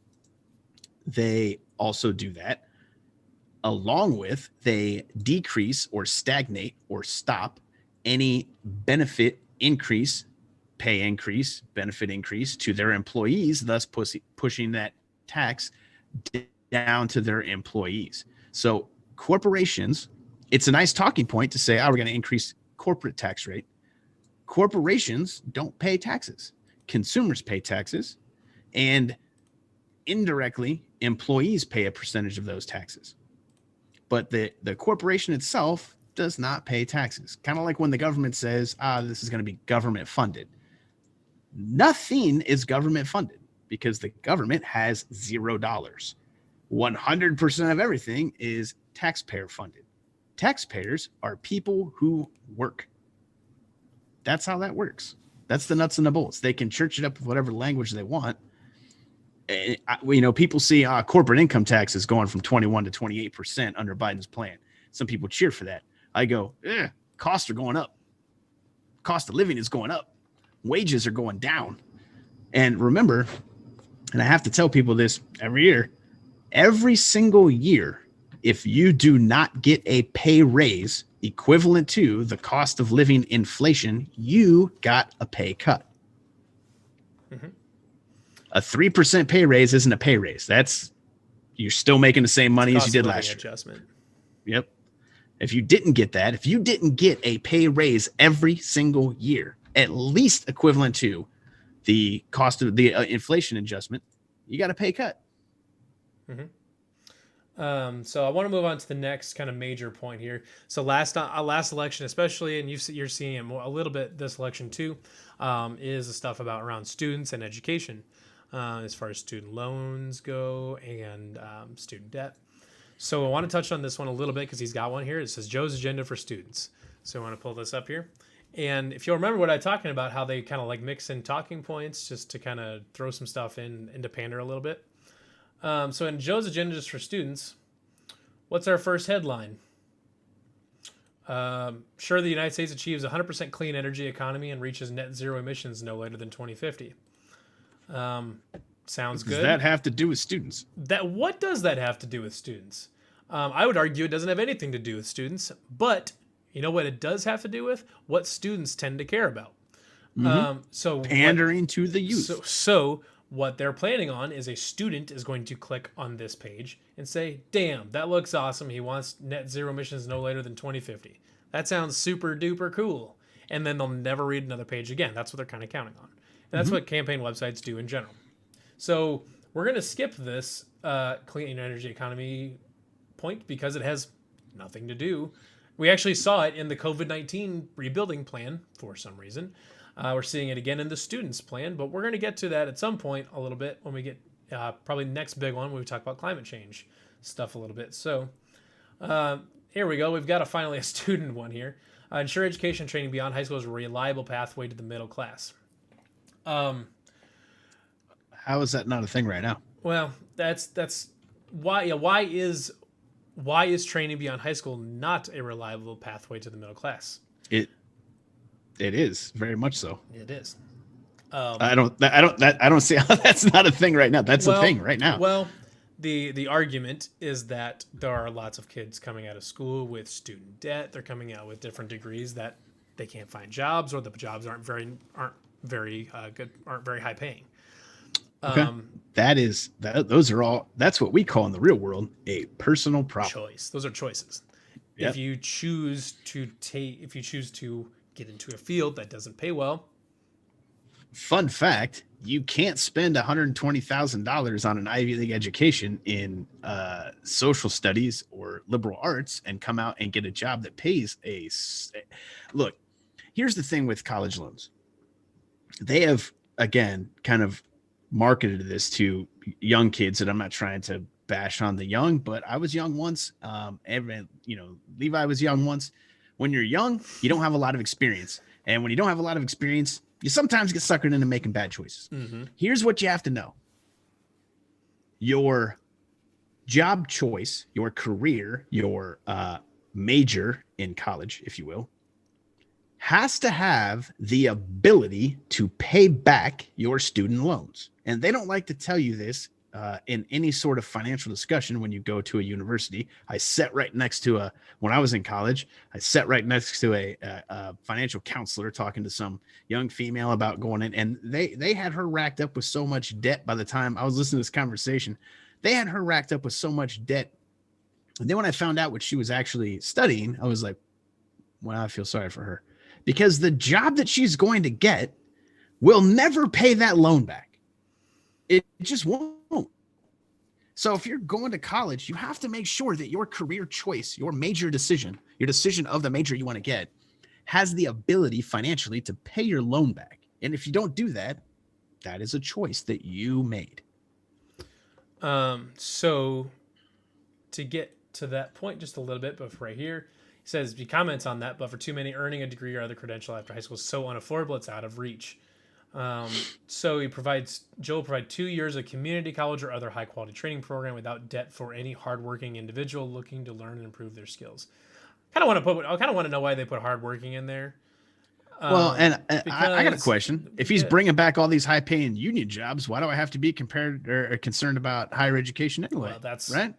Speaker 1: they also do that. Along with, they decrease or stagnate or stop any benefit increase, pay increase, benefit increase to their employees, thus pushing that tax down to their employees. So corporations, it's a nice talking point to say, we're going to increase corporate tax rate. Corporations don't pay taxes. Consumers pay taxes, and indirectly, employees pay a percentage of those taxes. But the corporation itself does not pay taxes. Kind of like when the government says, this is going to be government funded. Nothing is government funded because the government has $0. 100% of everything is taxpayer funded. Taxpayers are people who work. That's how that works. That's the nuts and the bolts. They can church it up with whatever language they want. People see corporate income tax is going from 21 to 28% under Biden's plan. Some people cheer for that. I go, costs are going up. Cost of living is going up. Wages are going down. And remember, and I have to tell people this every single year, if you do not get a pay raise equivalent to the cost of living inflation, you got a pay cut.
Speaker 2: Mm-hmm.
Speaker 1: A 3% pay raise isn't a pay raise. That's you're still making the same money as you did last year.
Speaker 2: Adjustment.
Speaker 1: Yep. If you didn't get that, if you didn't get a pay raise every single year, at least equivalent to the cost of the inflation adjustment, you got a pay cut.
Speaker 2: Mm-hmm. So I want to move on to the next kind of major point here. So last election, especially, and you're seeing it a little bit this election too, is the stuff about around students and education, as far as student loans go and student debt. So I want to touch on this one a little bit because he's got one here. It says Joe's agenda for students. So I want to pull this up here. And if you'll remember what I'm talking about, how they kind of like mix in talking points just to kind of throw some stuff into pander a little bit. So in Joe's agenda just for students, what's our first headline? Sure, the United States achieves 100% clean energy economy and reaches net zero emissions no later than 2050. Sounds good.
Speaker 1: Does that have to do with students?
Speaker 2: What does that have to do with students? I would argue it doesn't have anything to do with students, but you know what it does have to do with? What students tend to care about.
Speaker 1: Mm-hmm. So pandering to the youth.
Speaker 2: So what they're planning on is a student is going to click on this page and say, damn, that looks awesome. He wants net zero emissions no later than 2050. That sounds super duper cool. And then they'll never read another page again. That's what they're kind of counting on. And that's what campaign websites do in general. So we're going to skip this clean energy economy point because it has nothing to do. We actually saw it in the COVID-19 rebuilding plan for some reason. We're seeing it again in the students plan, but we're going to get to that at some point a little bit when we get probably next big one when we talk about climate change stuff a little bit. So here we go. We've got finally a student one here. Ensure education training beyond high school is a reliable pathway to the middle class.
Speaker 1: How is that not a thing right now?
Speaker 2: Well, that's why. Yeah, why is training beyond high school not a reliable pathway to the middle class?
Speaker 1: It is very much so.
Speaker 2: It is.
Speaker 1: I don't see how that's not a thing right now. That's a thing right now.
Speaker 2: Well, the argument is that there are lots of kids coming out of school with student debt. They're coming out with different degrees that they can't find jobs, or the jobs aren't very good, aren't very high paying.
Speaker 1: Okay. Those are all. That's what we call in the real world a personal problem.
Speaker 2: Choice. Those are choices.
Speaker 1: Yep.
Speaker 2: If you choose to get into a field that doesn't pay well.
Speaker 1: Fun fact: you can't spend $120,000 on an Ivy League education in social studies or liberal arts and come out and get a job that pays Look, here's the thing with college loans. They have again kind of marketed this to young kids, and I'm not trying to bash on the young, but I was young once. Levi was young once. When you're young, you don't have a lot of experience. And when you don't have a lot of experience, you sometimes get suckered into making bad choices.
Speaker 2: Mm-hmm.
Speaker 1: Here's what you have to know. Your job choice, your career, your major in college, if you will, has to have the ability to pay back your student loans. And they don't like to tell you this in any sort of financial discussion when you go to a university. I sat right next to when I was in college, I sat right next to a financial counselor talking to some young female about going in, and they had her racked up with so much debt by the time I was listening to this conversation. They had her racked up with so much debt. And then when I found out what she was actually studying, I was like, well, I feel sorry for her. Because the job that she's going to get will never pay that loan back. It just won't. So if you're going to college, you have to make sure that your career choice, your major decision, your decision of the major you want to get, has the ability financially to pay your loan back. And if you don't do that, that is a choice that you made.
Speaker 2: So to get to that point just a little bit, but right here, he says he comments on that, but for too many, earning a degree or other credential after high school is so unaffordable, it's out of reach. So Joe will provide 2 years of community college or other high quality training program without debt for any hardworking individual looking to learn and improve their skills. I kind of want to know why they put hardworking in there.
Speaker 1: Well, and I got a
Speaker 2: Because
Speaker 1: question. If he's
Speaker 2: yeah,
Speaker 1: bringing back all these high-paying union jobs, why do I have to be compared or concerned about higher education anyway?
Speaker 2: well,
Speaker 1: Right?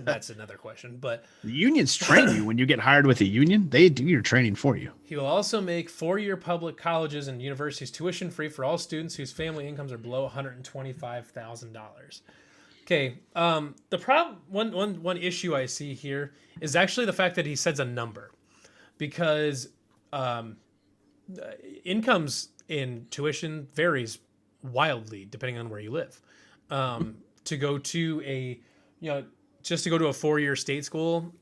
Speaker 2: that's another question. But
Speaker 1: The unions train you when you get hired with a union. They do your training for you.
Speaker 2: he will also make four-year public colleges and universities tuition free for all students whose family incomes are below $125,000. Okay. The problem, one issue I see here is actually the fact that he says a number, because um, incomes in tuition varies wildly depending on where you live. To go to a, you know, just to go to a 4-year state school,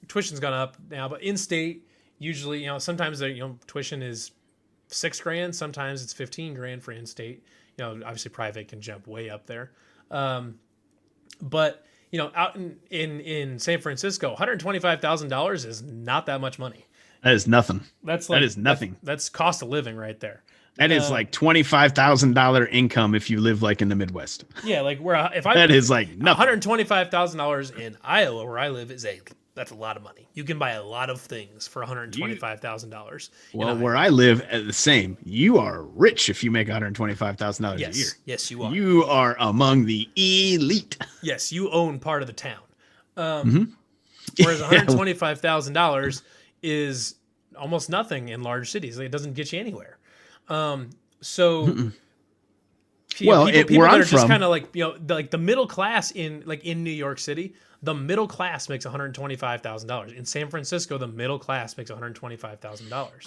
Speaker 2: tuition's gone up now, but in state, usually, sometimes the, tuition is 6 grand, sometimes it's 15 grand for in state. Obviously private can jump way up there. But out in San Francisco, $125,000 is not that much money.
Speaker 1: That is nothing.
Speaker 2: That's like
Speaker 1: That is nothing.
Speaker 2: That's cost of living right there.
Speaker 1: That is like $25,000 income if you live like in the Midwest.
Speaker 2: Yeah, like where if I
Speaker 1: That is like nothing.
Speaker 2: $125,000 in Iowa, where I live, that's a lot of money. You can buy a lot of things for $125,000.
Speaker 1: Well, where I live, the same. You are rich if you make $125,000 a year.
Speaker 2: Yes, you are.
Speaker 1: You are among the elite.
Speaker 2: Yes, you own part of the town. Whereas $125,000 is almost nothing in large cities. Like, it doesn't get you anywhere. So
Speaker 1: Well,
Speaker 2: people
Speaker 1: where
Speaker 2: that
Speaker 1: I'm
Speaker 2: are just
Speaker 1: from-
Speaker 2: kind of like, like the middle class in New York City, the middle class makes $125,000. In San Francisco, the middle class makes $125,000.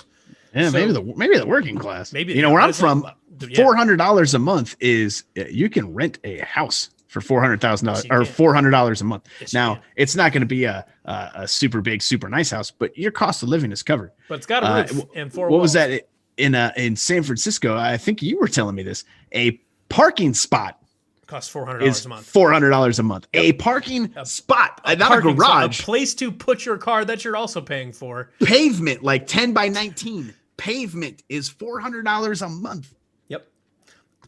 Speaker 1: Yeah,
Speaker 2: So-
Speaker 1: maybe the working class.
Speaker 2: Maybe
Speaker 1: where I'm
Speaker 2: that's what-
Speaker 1: from,
Speaker 2: yeah.
Speaker 1: $400 a month is you can rent a house for $400,000
Speaker 2: Yes, you
Speaker 1: or
Speaker 2: can.
Speaker 1: $400 a month.
Speaker 2: Yes, you
Speaker 1: Now,
Speaker 2: can.
Speaker 1: it's not going to be a super big, super nice house, but your cost of living is covered.
Speaker 2: But it's got a roof and four
Speaker 1: What
Speaker 2: walls.
Speaker 1: was that in San Francisco? I think you were telling me this. A parking spot
Speaker 2: Costs $400
Speaker 1: is
Speaker 2: a month.
Speaker 1: $400 a month. A parking spot, not a
Speaker 2: Parking spot,
Speaker 1: garage.
Speaker 2: a place to put your car that you're also paying for.
Speaker 1: Pavement, like 10 by 19. Pavement is $400 a month.
Speaker 2: Yep.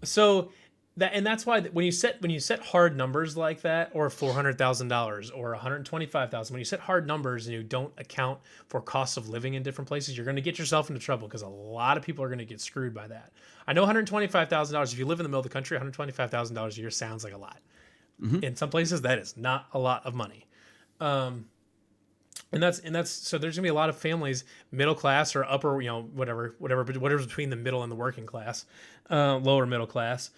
Speaker 2: So that's why when you set hard numbers like that, or $400,000 or $125,000, when you set hard numbers and you don't account for costs of living in different places, you're going to get yourself into trouble, because a lot of people are going to get screwed by that. I know $125,000, if you live in the middle of the country, $125,000 a year sounds like a lot. In some places, that is not a lot of money. And that's so there's gonna be a lot of families, middle class or upper, whatever's between the middle and the working class, lower middle class.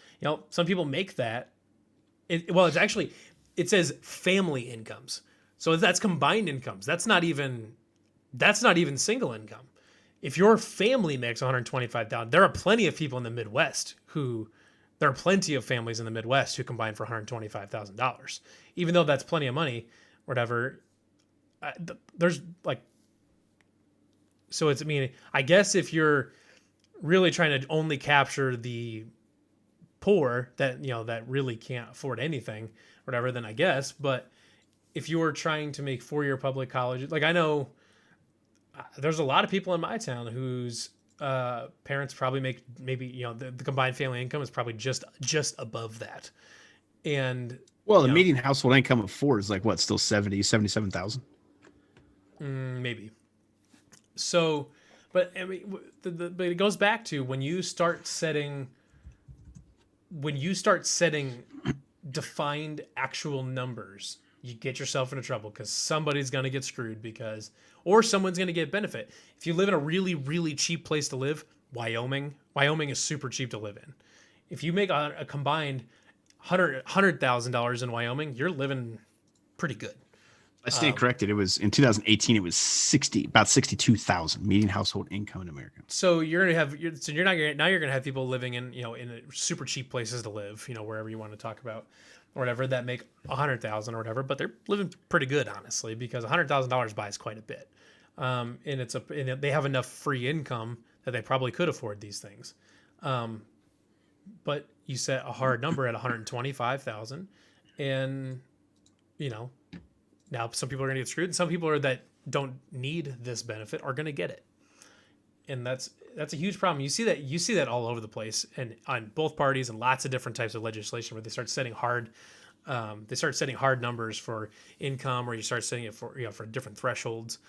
Speaker 2: Some people make that. It says family incomes, so that's combined incomes. That's not even single income. If your family makes $125,000, there are plenty of people in the Midwest there are plenty of families in the Midwest who combine for $125,000, even though that's plenty of money, whatever. There's like, so it's, I guess if you're really trying to only capture the poor that really can't afford anything, whatever, then I guess. But if you're trying to make 4-year public colleges, like, I know there's a lot of people in my town whose parents probably make maybe, the combined family income is probably just above that. And
Speaker 1: Well, the median household income of 4 is like what, still 77,000?
Speaker 2: Maybe. So, but but it goes back to when you start setting defined actual numbers, you get yourself into trouble, because somebody's going to get screwed or someone's going to get benefit. If you live in a really, really cheap place to live, Wyoming is super cheap to live in. If you make a combined $100,000 in Wyoming, you're living pretty good.
Speaker 1: I stand corrected. It was in 2018. It was about 62,000 median household income in America.
Speaker 2: So you're gonna have you're gonna have people living in in super cheap places to live, wherever you want to talk about, or whatever, that make 100,000 or whatever, but they're living pretty good, honestly, because $100,000 buys quite a bit, and they have enough free income that they probably could afford these things, but you set a hard number at 125,000, and now some people are going to get screwed, and some people that don't need this benefit are going to get it. And that's a huge problem. You see that all over the place, and on both parties, and lots of different types of legislation where they start setting hard numbers for income, or you start setting it for different thresholds.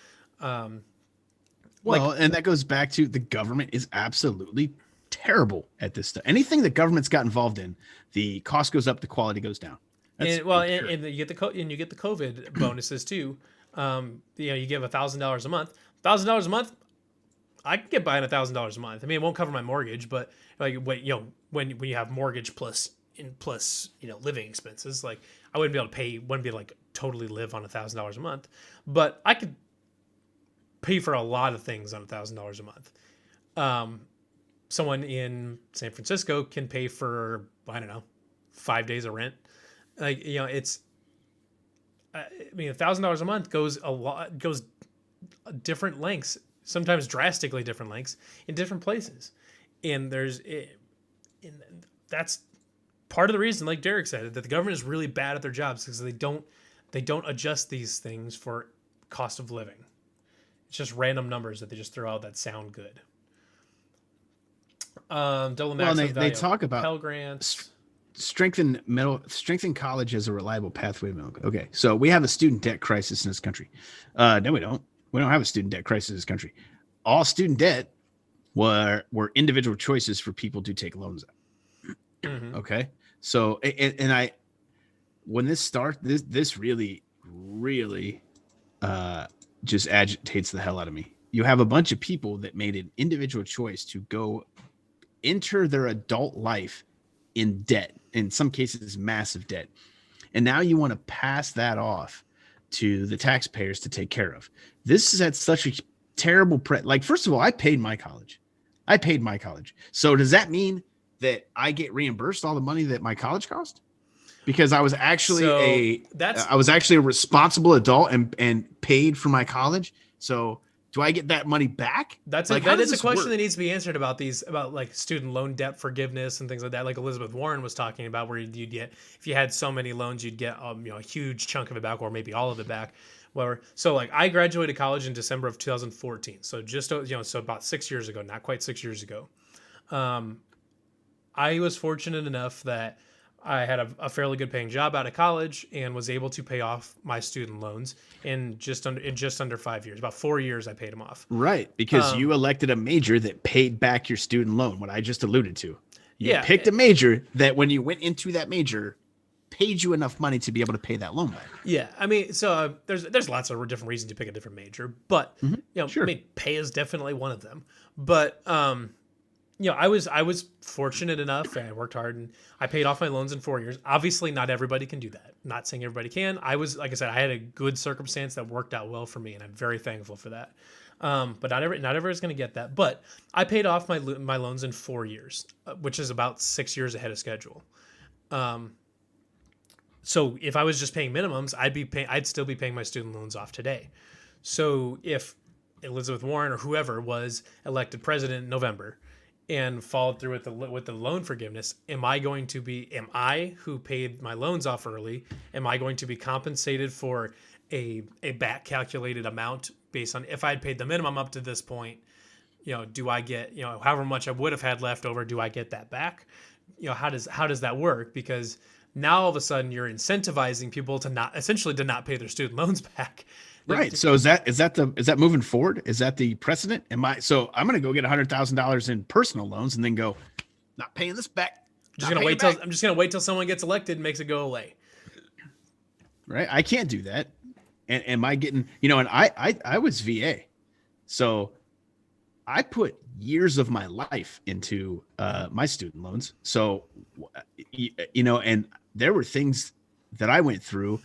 Speaker 1: Well, and that goes back to the government is absolutely terrible at this stuff. Anything the government's got involved in, the cost goes up, the quality goes down. That's
Speaker 2: and you get the COVID bonuses too. You give $1,000 a month. $1,000 a month, I can get by on $1,000 a month. I mean, it won't cover my mortgage, but like when you have mortgage plus living expenses, like I wouldn't be able to like totally live on $1,000 a month, but I could pay for a lot of things on $1,000 a month. Someone in San Francisco can pay for, I don't know, 5 days of rent. Like, it's, I mean, $1,000 a month goes different lengths, sometimes drastically different lengths in different places. And that's part of the reason, like Derrick said, that the government is really bad at their jobs because they don't adjust these things for cost of living. It's just random numbers that they just throw out that sound good. Double max.
Speaker 1: Well, they talk about
Speaker 2: Pell Grants.
Speaker 1: Strengthen college as a reliable pathway. Okay, so we have a student debt crisis in this country. No, we don't. We don't have a student debt crisis in this country. All student debt were individual choices for people to take loans out. Mm-hmm. Okay, so when this starts, this really just agitates the hell out of me. You have a bunch of people that made an individual choice to go enter their adult life in debt, in some cases massive debt, and now you want to pass that off to the taxpayers to take care of. This is at such a terrible like, first of all, I paid my college. So does that mean that I get reimbursed all the money that my college cost? Because I was actually a responsible adult and paid for my college. So do I get that money back?
Speaker 2: That is a question that needs to be answered about like student loan debt forgiveness and things like that. Like Elizabeth Warren was talking about, where you'd get, if you had so many loans, you'd get a huge chunk of it back, or maybe all of it back. Whatever. So like I graduated college in December of 2014. So so about 6 years ago, not quite 6 years ago. I was fortunate enough that I had a fairly good paying job out of college and was able to pay off my student loans in just under 5 years. About 4 years, I paid them off.
Speaker 1: Right, because you elected a major that paid back your student loan. What I just alluded to, you picked a major that, when you went into that major, paid you enough money to be able to pay that loan back.
Speaker 2: Yeah, I mean, so there's lots of different reasons to pick a different major, but
Speaker 1: sure.
Speaker 2: I mean, pay is definitely one of them. But I was fortunate enough, and I worked hard, and I paid off my loans in 4 years. Obviously, not everybody can do that. Not saying everybody can. I was, like I said, I had a good circumstance that worked out well for me, and I'm very thankful for that. But not everybody's going to get that. But I paid off my loans in 4 years, which is about 6 years ahead of schedule. So if I was just paying minimums, I'd still be paying my student loans off today. So if Elizabeth Warren or whoever was elected president in November and followed through with the loan forgiveness, am I, who paid my loans off early, am I going to be compensated for a back calculated amount based on, if I had paid the minimum up to this point, do I get, however much I would have had left over, do I get that back? How does that work? Because now all of a sudden you're incentivizing people to not pay their student loans back.
Speaker 1: Right. So is that moving forward? Is that the precedent? I'm going to go get $100,000 in personal loans and then go, not paying this back.
Speaker 2: I'm just going to wait till someone gets elected and makes it go away.
Speaker 1: Right. I can't do that. And am I getting, and I was VA. So I put years of my life into my student loans. So, and there were things that I went through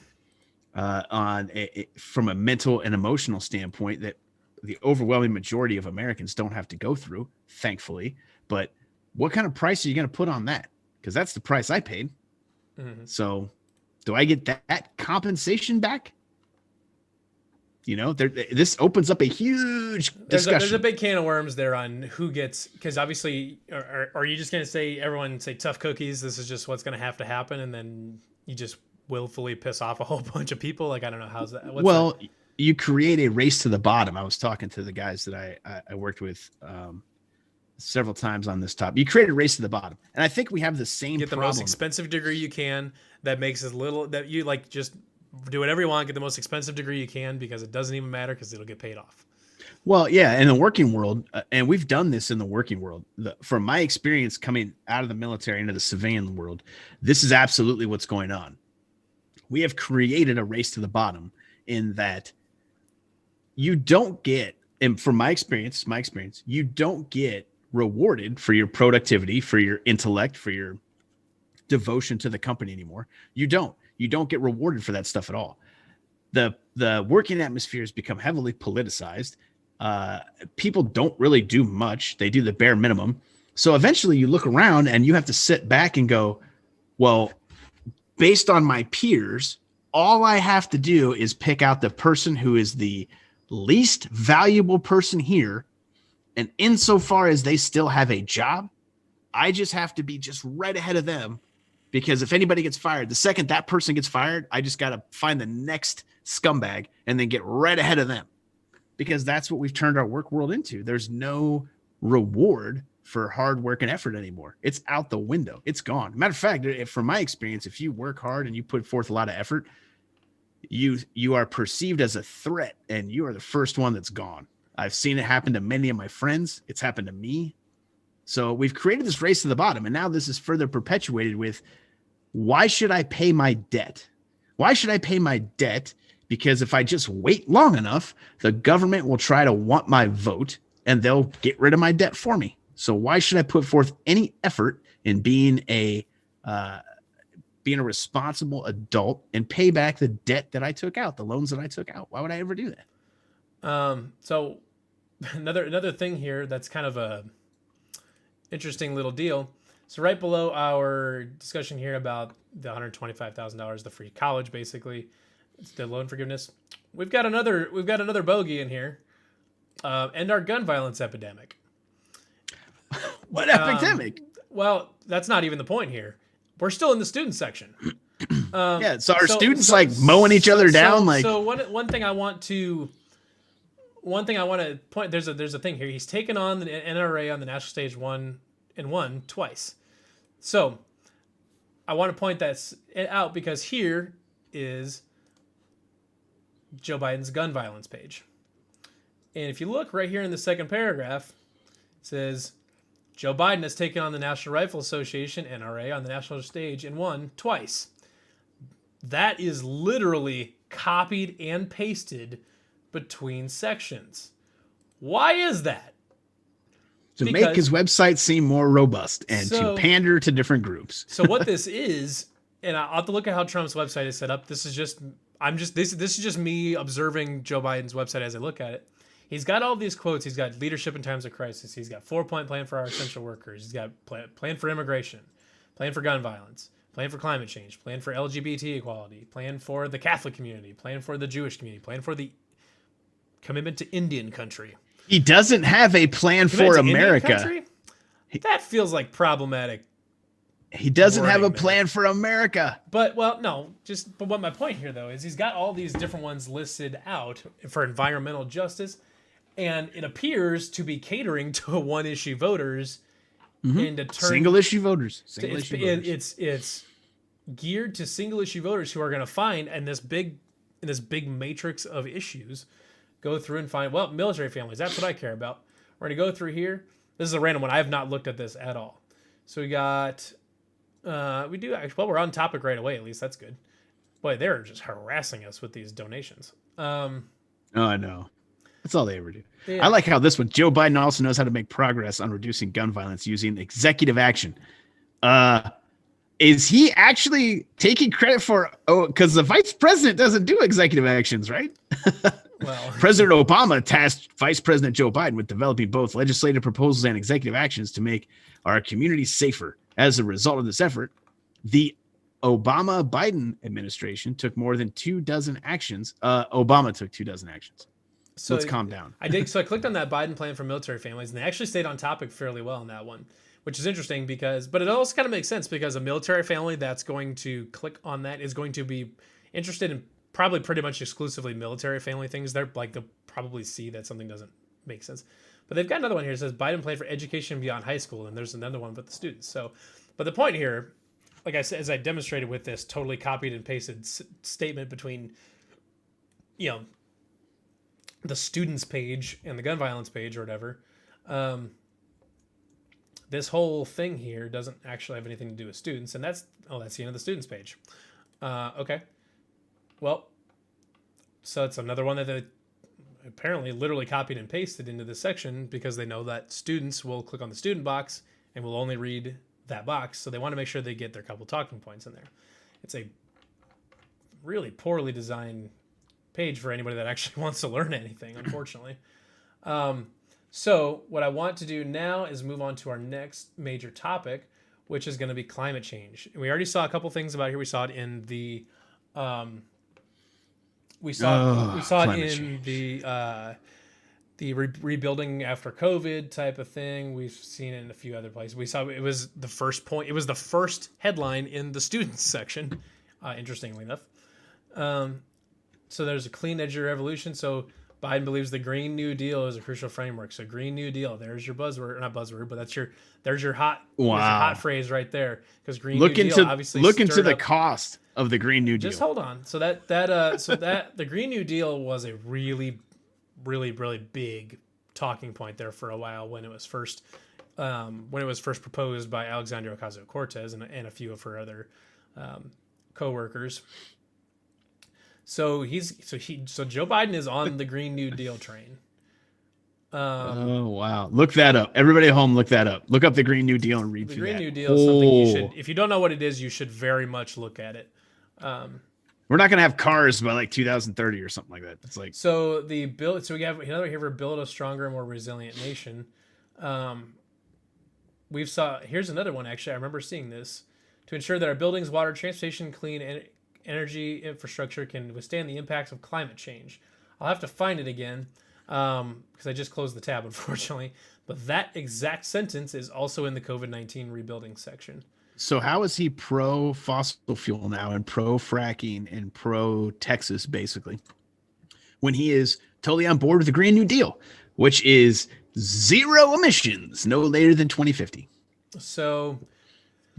Speaker 1: from a mental and emotional standpoint that the overwhelming majority of Americans don't have to go through, thankfully. But what kind of price are you going to put on that? Because that's the price I paid. Mm-hmm. So do I get that compensation back? This opens up a huge discussion.
Speaker 2: There's a big can of worms there on who gets, because obviously, are you just going to say, everyone say tough cookies, this is just what's going to have to happen, and then you just willfully piss off a whole bunch of people? Like, I don't know, how's that?
Speaker 1: You create a race to the bottom. I was talking to the guys that I worked with several times on this topic. You create a race to the bottom, and I think we have the same
Speaker 2: Get the
Speaker 1: problem.
Speaker 2: Most expensive degree you can that makes as little, that you just do whatever you want, get the most expensive degree you can, because it doesn't even matter, because it'll get paid off.
Speaker 1: Well, yeah, in the working world, and we've done this in the working world. From my experience coming out of the military into the civilian world, this is absolutely what's going on. We have created a race to the bottom in that you don't get, and from my experience, you don't get rewarded for your productivity, for your intellect, for your devotion to the company anymore. You don't. You don't get rewarded for that stuff at all. The working atmosphere has become heavily politicized. People don't really do much. They do the bare minimum. So eventually you look around and you have to sit back and go, well, based on my peers, all I have to do is pick out the person who is the least valuable person here. And insofar as they still have a job, I just have to be just right ahead of them. Because if anybody gets fired, the second that person gets fired, I just got to find the next scumbag and then get right ahead of them. Because that's what we've turned our work world into. There's no reward for hard work and effort anymore. It's out the window. It's gone. Matter of fact, from my experience, if you work hard and you put forth a lot of effort, you are perceived as a threat and you are the first one that's gone. I've seen it happen to many of my friends. It's happened to me. So we've created this race to the bottom, and now this is further perpetuated with, why should I pay my debt? Why should I pay my debt? Because if I just wait long enough, the government will try to want my vote and they'll get rid of my debt for me. So why should I put forth any effort in being a responsible adult and pay back the debt that I took out, the loans that I took out? Why would I ever do that?
Speaker 2: So another thing here that's kind of a interesting little deal. So right below our discussion here about the $125,000, the free college, basically, it's the loan forgiveness. We've got another bogey in here, and our gun violence epidemic.
Speaker 1: What epidemic?
Speaker 2: Well, that's not even the point here. We're still in the student section.
Speaker 1: Yeah, so our students like mowing each other down.
Speaker 2: So one thing I want to point, there's a thing here. He's taken on the NRA on the national stage won twice. So I want to point that out because here is Joe Biden's gun violence page. And if you look right here in the second paragraph, it says Joe Biden has taken on the National Rifle Association, NRA, on the national stage and won twice. That is literally copied and pasted between sections. Why is that?
Speaker 1: To make his website seem more robust and to pander to different groups.
Speaker 2: So what this is, and I'll have to look at how Trump's website is set up. This is just me observing Joe Biden's website as I look at it. He's got all these quotes. He's got leadership in times of crisis. He's got 4-point plan for our essential workers. He's got plan for immigration, plan for gun violence, plan for climate change, plan for LGBT equality, plan for the Catholic community, plan for the Jewish community, plan for the commitment to Indian country.
Speaker 1: He doesn't have a plan for America.
Speaker 2: That feels like problematic.
Speaker 1: He doesn't have a plan for America.
Speaker 2: But what my point here though is he's got all these different ones listed out for environmental justice, and it appears to be catering to one-issue voters and to turn
Speaker 1: single-issue voters.
Speaker 2: It's geared to single-issue voters who are going to find in this big matrix of issues. Go through and find, well, military families. That's what I care about. We're going to go through here. This is a random one. I have not looked at this at all. So we got, we're on topic right away. At least that's good. Boy, they're just harassing us with these donations.
Speaker 1: Oh, I know. That's all they ever do.
Speaker 2: Yeah.
Speaker 1: I like how this one, Joe Biden also knows how to make progress on reducing gun violence using executive action. Is he actually taking credit for, because the vice president doesn't do executive actions, right?
Speaker 2: Well,
Speaker 1: President Obama tasked Vice President Joe Biden with developing both legislative proposals and executive actions to make our communities safer. As a result of this effort, the Obama-Biden administration took more than 24 actions. Obama took 24 actions. So let's calm down.
Speaker 2: I clicked on that Biden plan for military families, and they actually stayed on topic fairly well in that one, which is interesting but it also kind of makes sense because a military family that's going to click on that is going to be interested in probably pretty much exclusively military family things. They'll probably see that something doesn't make sense. But they've got another one here that says Biden plan for education beyond high school, and there's another one with the students. So, but the point here, like I said, as I demonstrated with this totally copied and pasted statement between, the students page and the gun violence page or whatever, um, this whole thing here doesn't actually have anything to do with students, and that's the end of the students page. Okay, well, so it's another one that they apparently literally copied and pasted into this section because they know that students will click on the student box and will only read that box, so they want to make sure they get their couple talking points in there. It's a really poorly designed page for anybody that actually wants to learn anything, unfortunately. So what I want to do now is move on to our next major topic, which is going to be climate change. And we already saw a couple things about it here. We saw it in the we saw it in
Speaker 1: change.
Speaker 2: the rebuilding after COVID type of thing. We've seen it in a few other places. We saw it was the first point. It was the first headline in the students section, interestingly enough. So there's a clean energy revolution. So Biden believes the Green New Deal is a crucial framework. So Green New Deal, there's your buzzword, not buzzword, but there's your hot phrase right there. Because Green New Deal obviously
Speaker 1: look into the cost of the Green New Deal.
Speaker 2: Just hold on. So the Green New Deal was a really, really, really big talking point there for a while when it was first proposed by Alexandria Ocasio-Cortez and a few of her other co-workers. So Joe Biden is on the Green New Deal train.
Speaker 1: Oh wow! Look that up. Everybody at home, look that up. Look up the Green New Deal and read through that.
Speaker 2: The Green New Deal is something you should, if you don't know what it is, you should very much look at it.
Speaker 1: We're not going to have cars by like 2030 or something like that. It's like
Speaker 2: so we have another here for build a stronger, more resilient nation. Here's another one actually. I remember seeing this to ensure that our buildings, water, transportation, clean energy infrastructure can withstand the impacts of climate change. I'll have to find it again because I just closed the tab, unfortunately. But that exact sentence is also in the COVID-19 rebuilding section.
Speaker 1: So how is he pro fossil fuel now and pro fracking and pro Texas, basically, when he is totally on board with the Green New Deal, which is zero emissions no later than 2050?
Speaker 2: So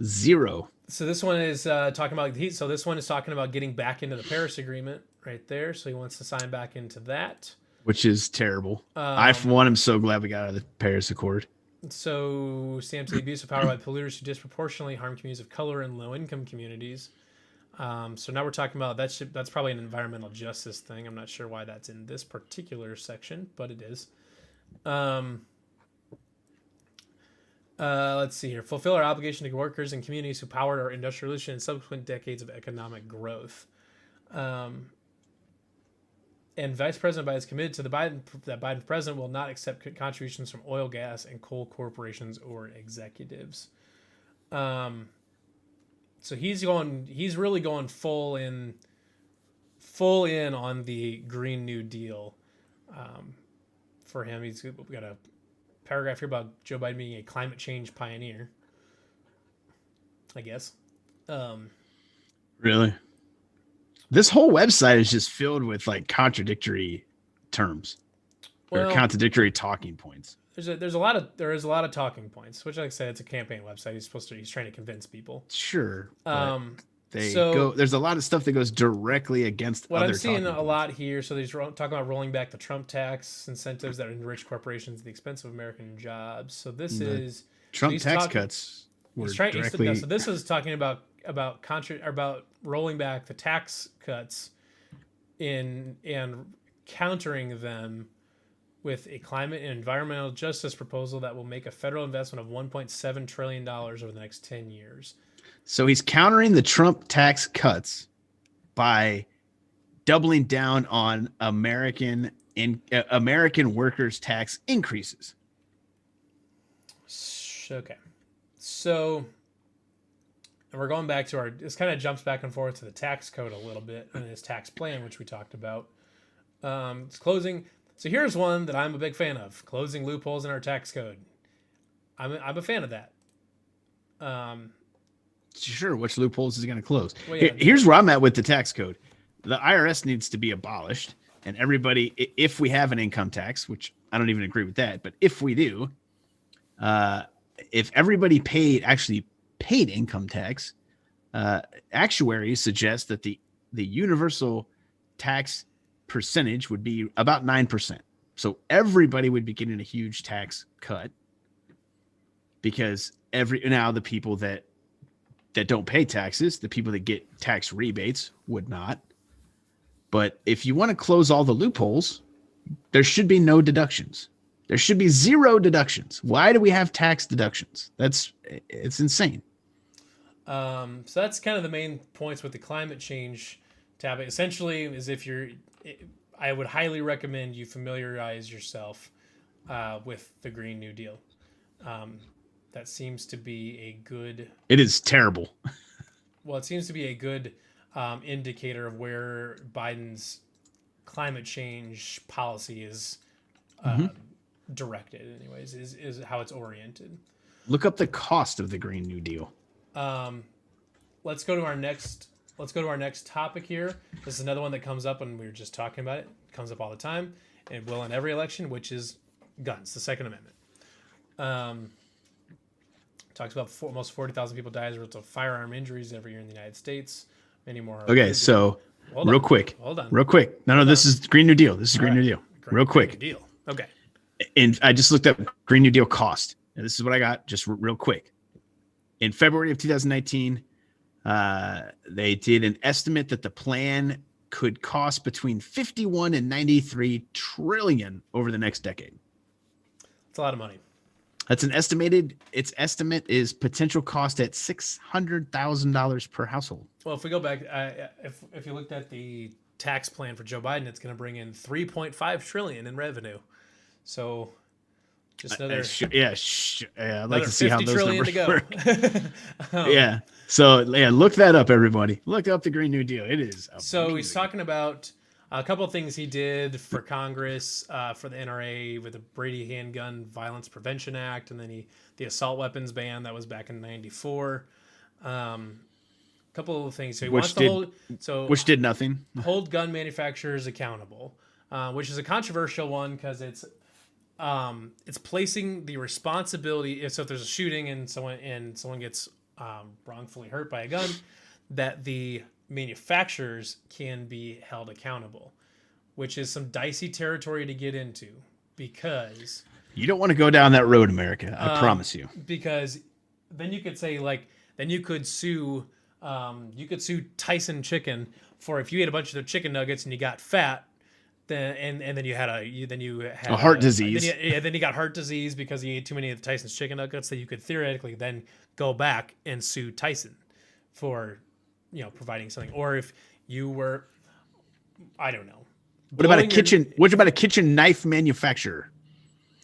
Speaker 1: zero.
Speaker 2: So this one is talking about this one is talking about getting back into the Paris Agreement right there. So he wants to sign back into that,
Speaker 1: which is terrible. I, for one, am so glad we got out of the Paris Accord.
Speaker 2: So stamps the abuse of power by polluters who disproportionately harm communities of color and low-income communities. So now we're talking about that's probably an environmental justice thing. I'm not sure why that's in this particular section, but it is. Let's see here. Fulfill our obligation to workers and communities who powered our industrial revolution and subsequent decades of economic growth. And Vice President Biden is committed to that Biden president will not accept contributions from oil, gas, and coal corporations or executives. So he's really going full in on the Green New Deal. For him, we got a paragraph here about Joe Biden being a climate change pioneer, I guess.
Speaker 1: Really? This whole website is just filled with like contradictory terms or contradictory talking points.
Speaker 2: There is a lot of talking points, which, like I said, it's a campaign website. He's trying to convince people.
Speaker 1: Sure. There's a lot of stuff that goes directly against
Speaker 2: what
Speaker 1: other
Speaker 2: I'm seeing
Speaker 1: talking
Speaker 2: a lot here. So they're talking about rolling back the Trump tax incentives that enrich corporations at the expense of American jobs. So this is
Speaker 1: Trump tax cuts.
Speaker 2: So this is talking about rolling back the tax cuts and countering them with a climate and environmental justice proposal that will make a federal investment of $1.7 trillion over the next 10 years.
Speaker 1: So he's countering the Trump tax cuts by doubling down on American workers' tax increases.
Speaker 2: Okay. So, and we're going back to this kind of jumps back and forth to the tax code a little bit and his tax plan, which we talked about. It's closing. So here's one that I'm a big fan of: closing loopholes in our tax code. I'm a fan of that.
Speaker 1: Sure, which loopholes is he going to close? Well, yeah, here's where I'm at with the tax code. The IRS needs to be abolished, and everybody, if we have an income tax, which I don't even agree with that, but if we do, if everybody actually paid income tax, actuaries suggest that the universal tax percentage would be about 9%. So everybody would be getting a huge tax cut because now the people that don't pay taxes, the people that get tax rebates would not. But if you want to close all the loopholes, there should be no deductions. There should be zero deductions. Why do we have tax deductions? It's insane.
Speaker 2: So that's kind of the main points with the climate change topic. Essentially, is I would highly recommend you familiarize yourself with the Green New Deal. That seems to be a good.
Speaker 1: It is terrible.
Speaker 2: Well, it seems to be a good indicator of where Biden's climate change policy is directed. Anyways, is how it's oriented.
Speaker 1: Look up the cost of the Green New Deal.
Speaker 2: Let's go to our next topic here. This is another one that comes up when we were just talking about it. It comes up all the time and will in every election, which is guns, the Second Amendment. Talks about almost 40,000 people die as a result of firearm injuries every year in the United States. Many more.
Speaker 1: Okay, so real quick.
Speaker 2: Hold on.
Speaker 1: Real quick. No, this is Green New Deal. This is Green New Deal. Real quick.
Speaker 2: Green New Deal. Okay.
Speaker 1: And I just looked up Green New Deal cost. And this is what I got, just real quick. In February of 2019, they did an estimate that the plan could cost between 51 and 93 trillion over the next decade.
Speaker 2: That's a lot of money.
Speaker 1: That's its estimate is potential cost at $600,000 per household.
Speaker 2: Well, if we go back, if you looked at the tax plan for Joe Biden, it's going to bring in 3.5 trillion in revenue. So just another
Speaker 1: I'd like to see how those numbers work.
Speaker 2: Yeah.
Speaker 1: So look that up, everybody. Look up the Green New Deal. It is amazing.
Speaker 2: So he's talking about a couple of things he did for Congress, for the NRA with the Brady Handgun Violence Prevention Act, and then the assault weapons ban that was back in '94. A couple of things. So he wants to
Speaker 1: which did nothing.
Speaker 2: Hold gun manufacturers accountable, which is a controversial one because it's placing the responsibility. So if there's a shooting and someone gets wrongfully hurt by a gun, that the manufacturers can be held accountable, which is some dicey territory to get into because
Speaker 1: you don't want to go down that road, America. I promise you.
Speaker 2: Because then you could say you could sue Tyson Chicken for if you ate a bunch of their chicken nuggets and you got fat, then you had a
Speaker 1: heart disease.
Speaker 2: Then you got heart disease because you ate too many of the Tyson's chicken nuggets. That you could theoretically then go back and sue Tyson for providing something. Or if you were, I don't know.
Speaker 1: What about a kitchen knife manufacturer?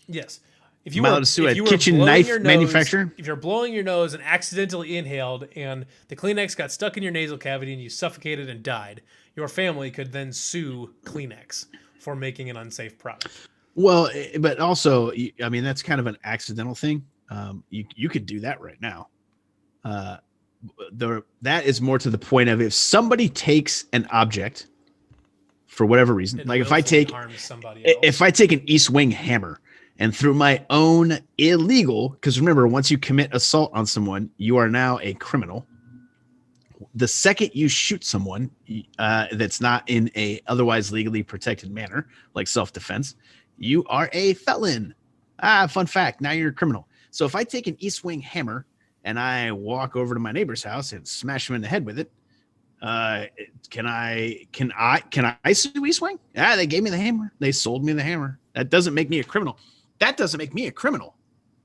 Speaker 2: Yes. If
Speaker 1: you were to sue a kitchen knife manufacturer,
Speaker 2: if you're blowing your nose and accidentally inhaled and the Kleenex got stuck in your nasal cavity and you suffocated and died, your family could then sue Kleenex for making an unsafe product.
Speaker 1: Well, but also, I mean, that's kind of an accidental thing. You could do that right now. That is more to the point of if somebody takes an object for whatever reason, like if I take an East Wing hammer and through my own illegal, because remember, once you commit assault on someone, you are now a criminal. The second you shoot someone that's not in a otherwise legally protected manner, like self-defense, you are a felon. Fun fact, now you're a criminal. So if I take an East Wing hammer and I walk over to my neighbor's house and smash him in the head with it, can I sue East Wing? They gave me the hammer. They sold me the hammer. That doesn't make me a criminal. That doesn't make me a criminal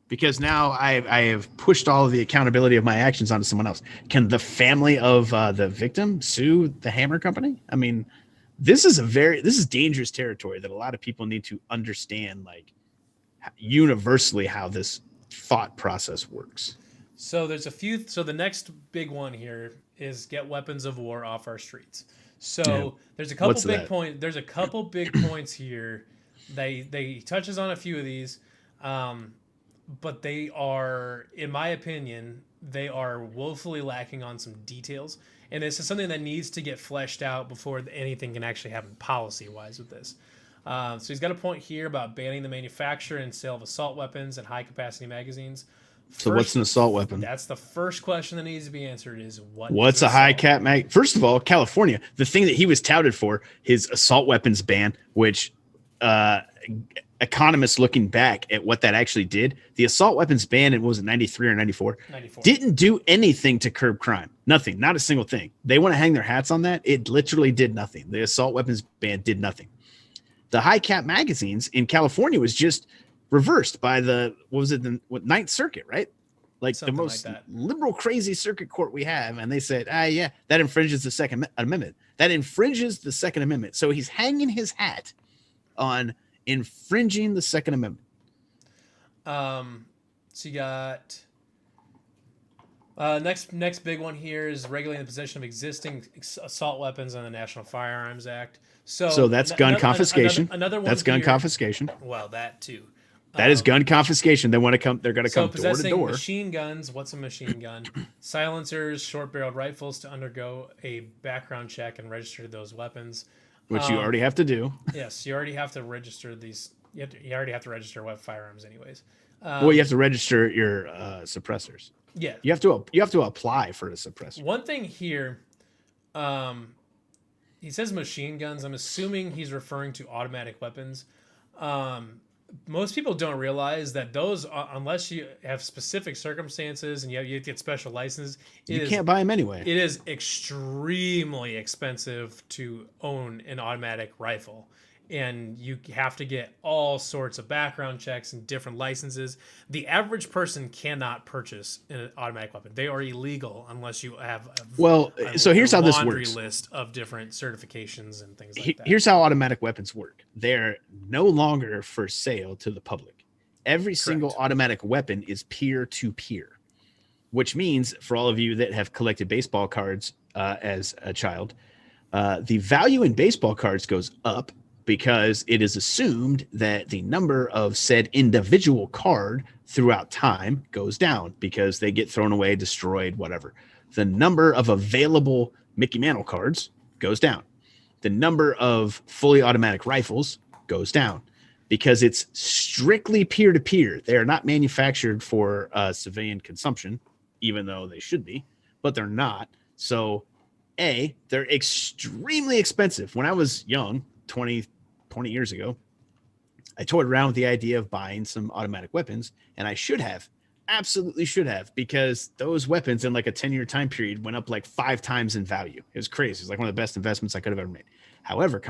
Speaker 1: because now I have pushed all of the accountability of my actions onto someone else. Can the family of the victim sue the hammer company? I mean, this is dangerous territory that a lot of people need to understand, like universally how this thought process works.
Speaker 2: So there's a few. So the next big one here is get weapons of war off our streets. So there's a couple big points. There's a couple big points here. They touches on a few of these, but they are, in my opinion, they are woefully lacking on some details. And this is something that needs to get fleshed out before anything can actually happen policy-wise with this. So he's got a point here about banning the manufacture and sale of assault weapons and high-capacity magazines.
Speaker 1: So what's an assault weapon?
Speaker 2: That's the first question that needs to be answered is
Speaker 1: what's a high cap mag? First of all, California, the thing that he was touted for, his assault weapons ban, which economists looking back at what that actually did, the assault weapons ban, it was it 93 or 94, didn't do anything to curb crime. Nothing, not a single thing. They want to hang their hats on that. It literally did nothing. The assault weapons ban did nothing. The high cap magazines in California was just reversed by the Ninth Circuit, right? Like something the most liberal, crazy circuit court we have. And they said, yeah, that infringes the Second Amendment. That infringes the Second Amendment. So he's hanging his hat on infringing the Second Amendment.
Speaker 2: So you got next big one here is regulating the possession of existing assault weapons on the National Firearms Act. So
Speaker 1: that's gun confiscation.
Speaker 2: Another one.
Speaker 1: That's gun confiscation.
Speaker 2: Well, that too.
Speaker 1: That is gun confiscation. They want to come. They're going to come door to door.
Speaker 2: Machine guns. What's a machine gun? Silencers, short-barreled rifles to undergo a background check and register those weapons.
Speaker 1: Which you already have to do.
Speaker 2: Yes, you already have to register these. You already have to register firearms, anyways.
Speaker 1: Well, you have to register your suppressors.
Speaker 2: Yeah,
Speaker 1: you have to apply for a suppressor.
Speaker 2: One thing here, he says machine guns. I'm assuming he's referring to automatic weapons. Most people don't realize that those, unless you have specific circumstances and you have to get special licenses,
Speaker 1: you can't buy them anyway.
Speaker 2: It is extremely expensive to own an automatic rifle. And you have to get all sorts of background checks and different licenses. The average person cannot purchase an automatic weapon. They are illegal unless you have
Speaker 1: so here's how this works.
Speaker 2: List of different certifications and things like that.
Speaker 1: Here's how automatic weapons work. They're no longer for sale to the public. Every single automatic weapon is peer-to-peer, which means for all of you that have collected baseball cards as a child, the value in baseball cards goes up because it is assumed that the number of said individual card throughout time goes down because they get thrown away, destroyed, whatever. The number of available Mickey Mantle cards goes down. The number of fully automatic rifles goes down because it's strictly peer-to-peer. They are not manufactured for civilian consumption, even though they should be, but they're not. So, they're extremely expensive. When I was young, 20 years ago, I toyed around with the idea of buying some automatic weapons, and I absolutely should have, because those weapons in like a 10-year time period went up like 5 times in value. It was crazy. It's like one of the best investments I could have ever made. However,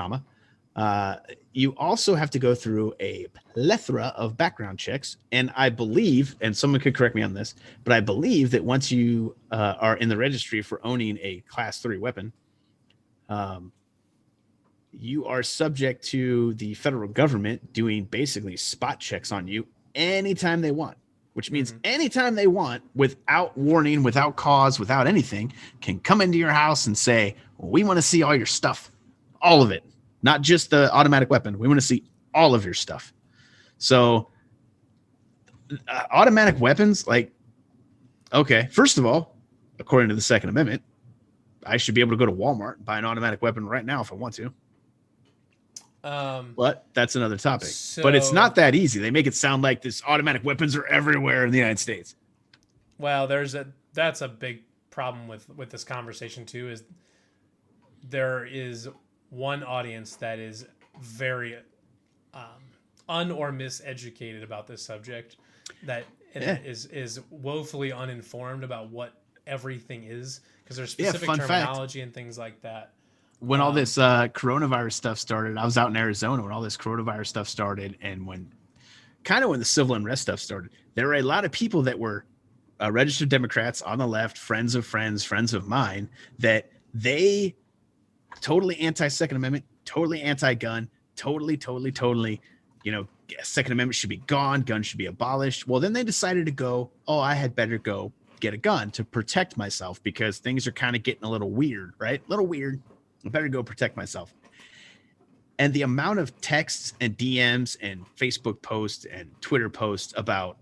Speaker 1: you also have to go through a plethora of background checks, and I believe, and someone could correct me on this, but I believe that once you are in the registry for owning a Class 3 weapon, you are subject to the federal government doing basically spot checks on you anytime they want, which means anytime they want, without warning, without cause, without anything, can come into your house and say, well, we want to see all your stuff, all of it, not just the automatic weapon. We want to see all of your stuff. So automatic weapons, like, okay, first of all, according to the Second Amendment, I should be able to go to Walmart and buy an automatic weapon right now if I want to. But that's another topic. But it's not that easy. They make it sound like this automatic weapons are everywhere in the United States.
Speaker 2: Well, that's a big problem with this conversation too, is there is one audience that is very un or miseducated about this subject, that is woefully uninformed about what everything is, because there's specific terminology and things like that.
Speaker 1: When all this coronavirus stuff started, I was out in Arizona when all this coronavirus stuff started, and when the civil unrest stuff started, there were a lot of people that were registered Democrats on the left, friends of friends, friends of mine, that they totally anti-Second Amendment, totally anti-gun, totally, Second Amendment should be gone, guns should be abolished. Well, then they decided to go, I had better go get a gun to protect myself because things are kind of getting a little weird, right? A little weird. I better go protect myself. And the amount of texts and DMs and Facebook posts and Twitter posts about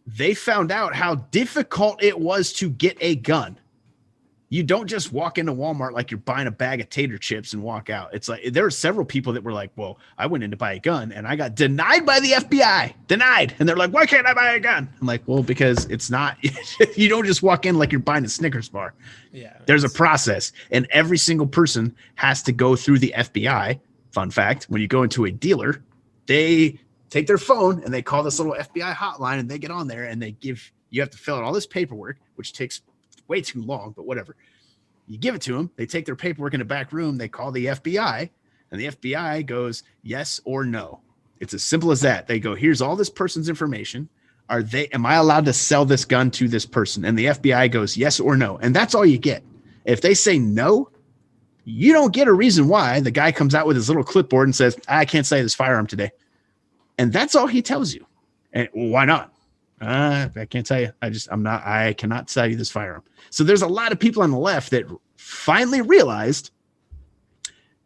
Speaker 1: they found out how difficult it was to get a gun You don't just walk into Walmart like you're buying a bag of tater chips and walk out. It's like there are several people that were like, well, I went in to buy a gun and I got denied by the FBI. Denied. And they're like, why can't I buy a gun? I'm like, well, because it's not, you don't just walk in like you're buying a Snickers bar.
Speaker 2: Yeah.
Speaker 1: There's a process, and every single person has to go through the FBI. Fun fact, when you go into a dealer, they take their phone and they call this little FBI hotline and they get on there and you have to fill out all this paperwork, which takes way too long, but whatever. You give it to them. They take their paperwork in the back room. They call the FBI, and the FBI goes yes or no. It's as simple as that. They go, here's all this person's information. Am I allowed to sell this gun to this person? And the FBI goes yes or no. And that's all you get. If they say no, you don't get a reason why. The guy comes out with his little clipboard and says, I can't sell this firearm today. And that's all he tells you. And why not? I can't tell you. I cannot sell you this firearm. So there's a lot of people on the left that finally realized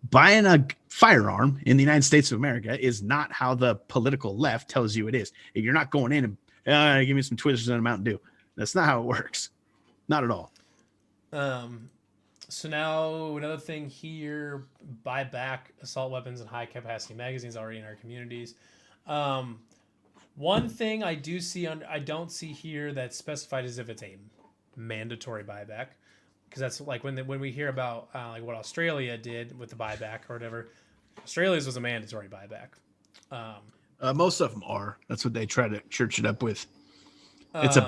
Speaker 1: buying a firearm in the United States of America is not how the political left tells you it is. If you're not going in and give me some Twizzlers and a Mountain Dew. That's not how it works. Not at all.
Speaker 2: So now another thing here, buy back assault weapons and high capacity magazines already in our communities. One thing I don't see here that's specified is if it's a mandatory buyback, because that's like when we hear about like what Australia did with the buyback or whatever. Australia's was a mandatory buyback.
Speaker 1: Most of them are. That's what they try to church it up with. It's a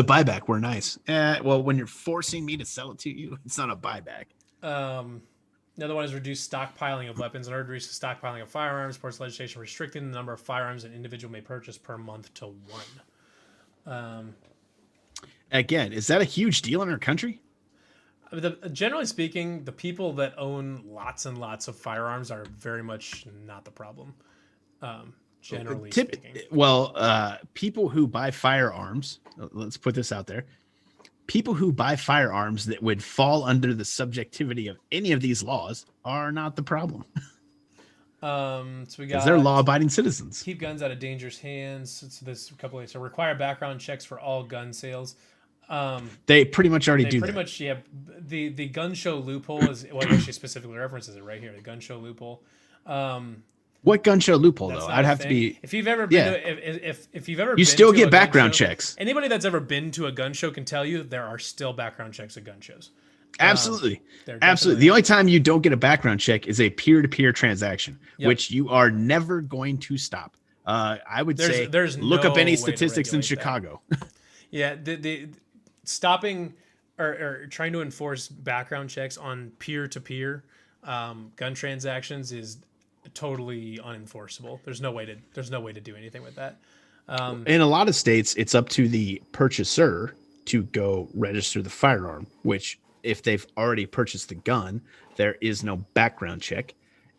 Speaker 1: buyback. We're nice. Well, when you're forcing me to sell it to you, it's not a buyback.
Speaker 2: Another one is reduce stockpiling of weapons. In order to reduce the stockpiling of firearms, supports legislation restricting the number of firearms an individual may purchase per month to one.
Speaker 1: Again, is that a huge deal in our country?
Speaker 2: Generally speaking, the people that own lots and lots of firearms are very much not the problem. Generally speaking.
Speaker 1: Well, people who buy firearms, let's put this out there. People who buy firearms that would fall under the subjectivity of any of these laws are not the problem.
Speaker 2: So we got
Speaker 1: they're law-abiding citizens.
Speaker 2: Keep guns out of dangerous hands. So this a couple of so require background checks for all gun sales.
Speaker 1: They pretty much already do.
Speaker 2: Pretty much, yeah. The gun show loophole is what actually specifically references it right here. The gun show loophole.
Speaker 1: What gun show loophole though? I'd have to be.
Speaker 2: If you've ever been to, if you've ever
Speaker 1: you still get background checks.
Speaker 2: Anybody that's ever been to a gun show can tell you there are still background checks at gun shows.
Speaker 1: Absolutely. Absolutely. The only time you don't get a background check is a peer-to-peer transaction, which you are never going to stop. I would say look up any statistics in Chicago.
Speaker 2: Yeah, the stopping or trying to enforce background checks on peer-to-peer gun transactions is totally unenforceable. There's no way to do anything with that.
Speaker 1: In a lot of states, it's up to the purchaser to go register the firearm, which if they've already purchased the gun, there is no background check.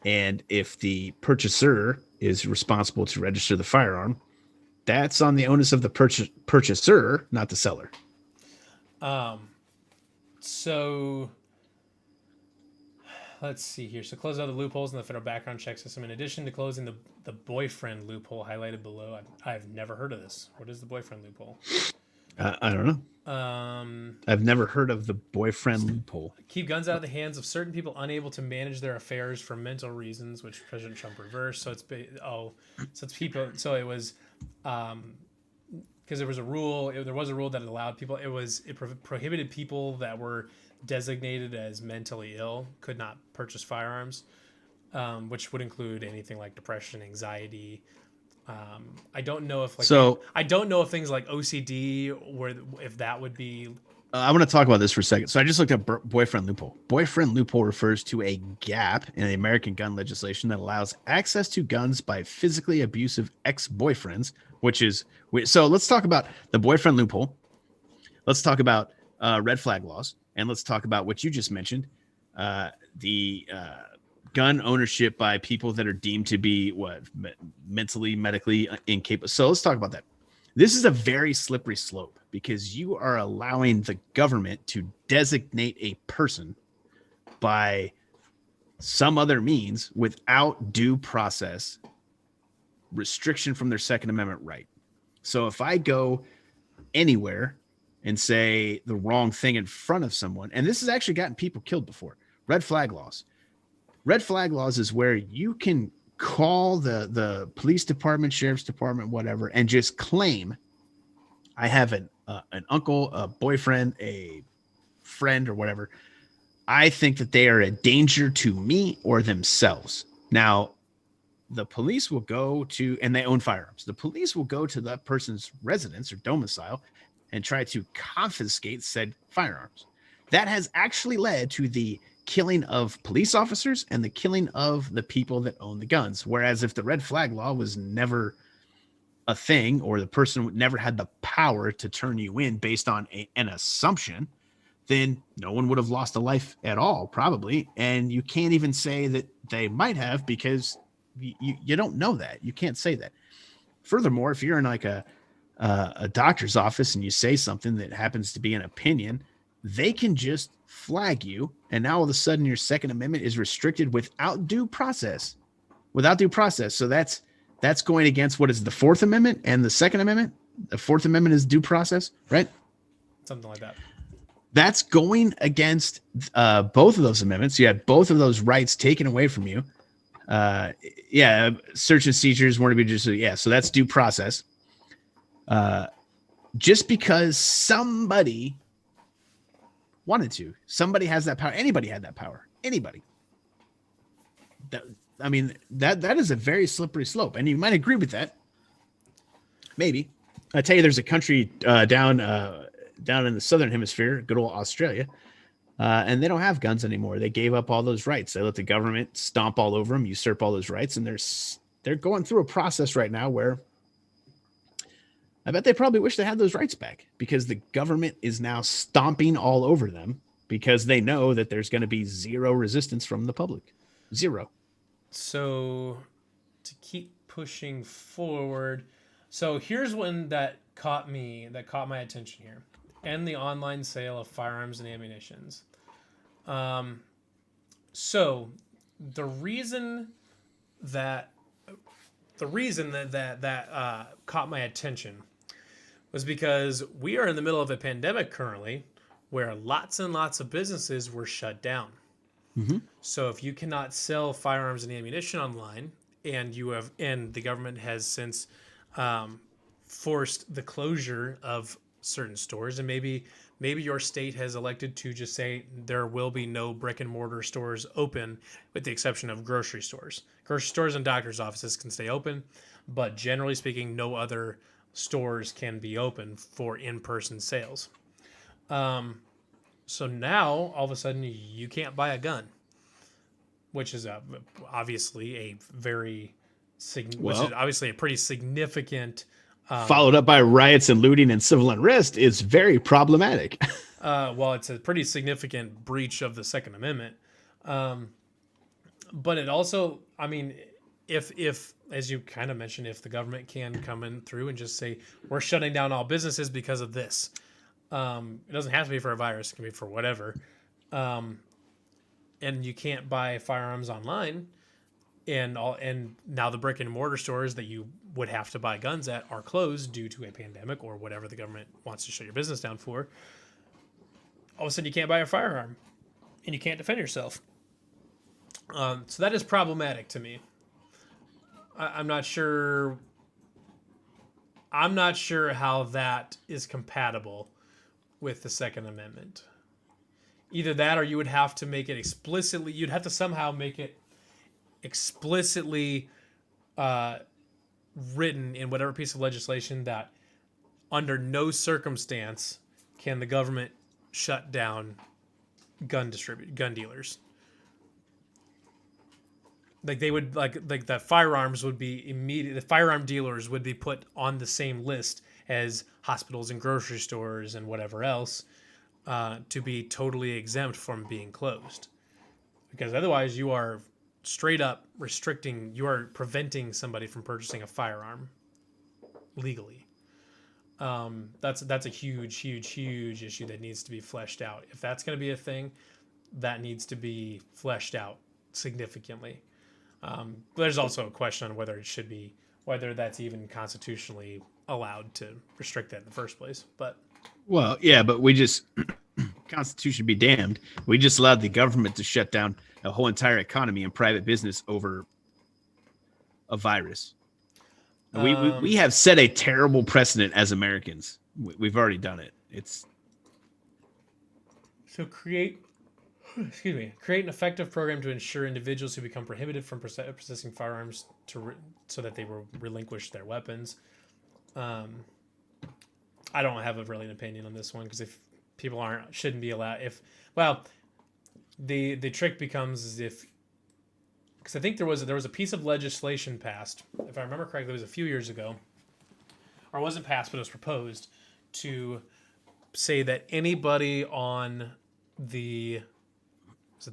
Speaker 1: And if the purchaser is responsible to register the firearm, that's on the onus of the purchaser, not the seller.
Speaker 2: So let's see here. So close out the loopholes in the federal background check system. In addition to closing the boyfriend loophole highlighted below, I've never heard of this. What is the boyfriend loophole?
Speaker 1: I don't know. I've never heard of the boyfriend loophole.
Speaker 2: Keep guns out of the hands of certain people unable to manage their affairs for mental reasons, which President Trump reversed. So it's people. So it was because there was a rule. There was a rule that allowed people. It prohibited people that were designated as mentally ill could not purchase firearms, which would include anything like depression, anxiety. I don't know if I don't know if things like OCD if that would be.
Speaker 1: I want to talk about this for a second. So I just looked up boyfriend loophole. Boyfriend loophole refers to a gap in the American gun legislation that allows access to guns by physically abusive ex-boyfriends, so let's talk about the boyfriend loophole. Let's talk about red flag laws. And let's talk about what you just mentioned, the gun ownership by people that are deemed to be mentally, medically incapable. So let's talk about that. This is a very slippery slope because you are allowing the government to designate a person by some other means without due process, restriction from their Second Amendment right. So if I go anywhere and say the wrong thing in front of someone. And this has actually gotten people killed before. Red flag laws. Red flag laws is where you can call the police department, sheriff's department, whatever, and just claim I have an uncle, a boyfriend, a friend, or whatever. I think that they are a danger to me or themselves. Now, the police will go to, and they own firearms. The police will go to that person's residence or domicile and try to confiscate said firearms. That has actually led to the killing of police officers and the killing of the people that own the guns. Whereas if the red flag law was never a thing, or the person never had the power to turn you in based on an assumption, then no one would have lost a life at all, probably. And you can't even say that they might have, because you don't know that. You can't say that. Furthermore, if you're in like a doctor's office and you say something that happens to be an opinion, they can just flag you. And now all of a sudden your Second Amendment is restricted without due process. Without due process. So that's going against what is the Fourth Amendment and the Second Amendment. The Fourth Amendment is due process, right?
Speaker 2: Something like that.
Speaker 1: That's going against both of those amendments. You had both of those rights taken away from you. Search and seizures weren't to be just, so that's due process. Just because somebody wanted to, somebody has that power. Anybody had that power. Anybody. That is a very slippery slope, and you might agree with that. Maybe. I tell you, there's a country down in the southern hemisphere, good old Australia, and they don't have guns anymore. They gave up all those rights. They let the government stomp all over them, usurp all those rights, and they're going through a process right now where I bet they probably wish they had those rights back, because the government is now stomping all over them because they know that there's going to be zero resistance from the public. Zero.
Speaker 2: So to keep pushing forward, so here's one that caught my attention here. And the online sale of firearms and ammunitions. So the reason that caught my attention was because we are in the middle of a pandemic currently, where lots and lots of businesses were shut down.
Speaker 1: Mm-hmm.
Speaker 2: So if you cannot sell firearms and ammunition online, and the government has since forced the closure of certain stores, and maybe your state has elected to just say there will be no brick and mortar stores open, with the exception of grocery stores. Grocery stores and doctors' offices can stay open, but generally speaking, no other stores can be open for in-person sales. So now all of a sudden you can't buy a gun, which is obviously a pretty significant.
Speaker 1: Followed up by riots and looting and civil unrest is very problematic.
Speaker 2: Well, it's a pretty significant breach of the Second Amendment. But it also, if as you kind of mentioned, if the government can come in through and just say, we're shutting down all businesses because of this. It doesn't have to be for a virus. It can be for whatever. And you can't buy firearms online. And now the brick and mortar stores that you would have to buy guns at are closed due to a pandemic or whatever the government wants to shut your business down for. All of a sudden, you can't buy a firearm, and you can't defend yourself. So that is problematic to me. I'm not sure how that is compatible with the Second Amendment. Either that, or you would have to make it explicitly. You'd have to somehow make it explicitly written in whatever piece of legislation that under no circumstance can the government shut down gun dealers. Like they would like the firearms would be immediate. The firearm dealers would be put on the same list as hospitals and grocery stores and whatever else, to be totally exempt from being closed, because otherwise you are straight up you are preventing somebody from purchasing a firearm legally. That's a huge issue that needs to be fleshed out. If that's going to be a thing, that needs to be fleshed out significantly. There's also a question on whether that's even constitutionally allowed to restrict that in the first place. But
Speaker 1: Well, yeah, but we just Constitution be damned. We just allowed the government to shut down a whole entire economy and private business over a virus. We have set a terrible precedent as Americans. We've already done it. It's
Speaker 2: So create create an effective program to ensure individuals who become prohibited from possessing firearms so that they will relinquish their weapons. I don't have an opinion on this one because if people shouldn't be allowed, the trick becomes is if, because I think there was a piece of legislation passed, if I remember correctly, it was a few years ago, or it wasn't passed, but it was proposed to say that anybody on the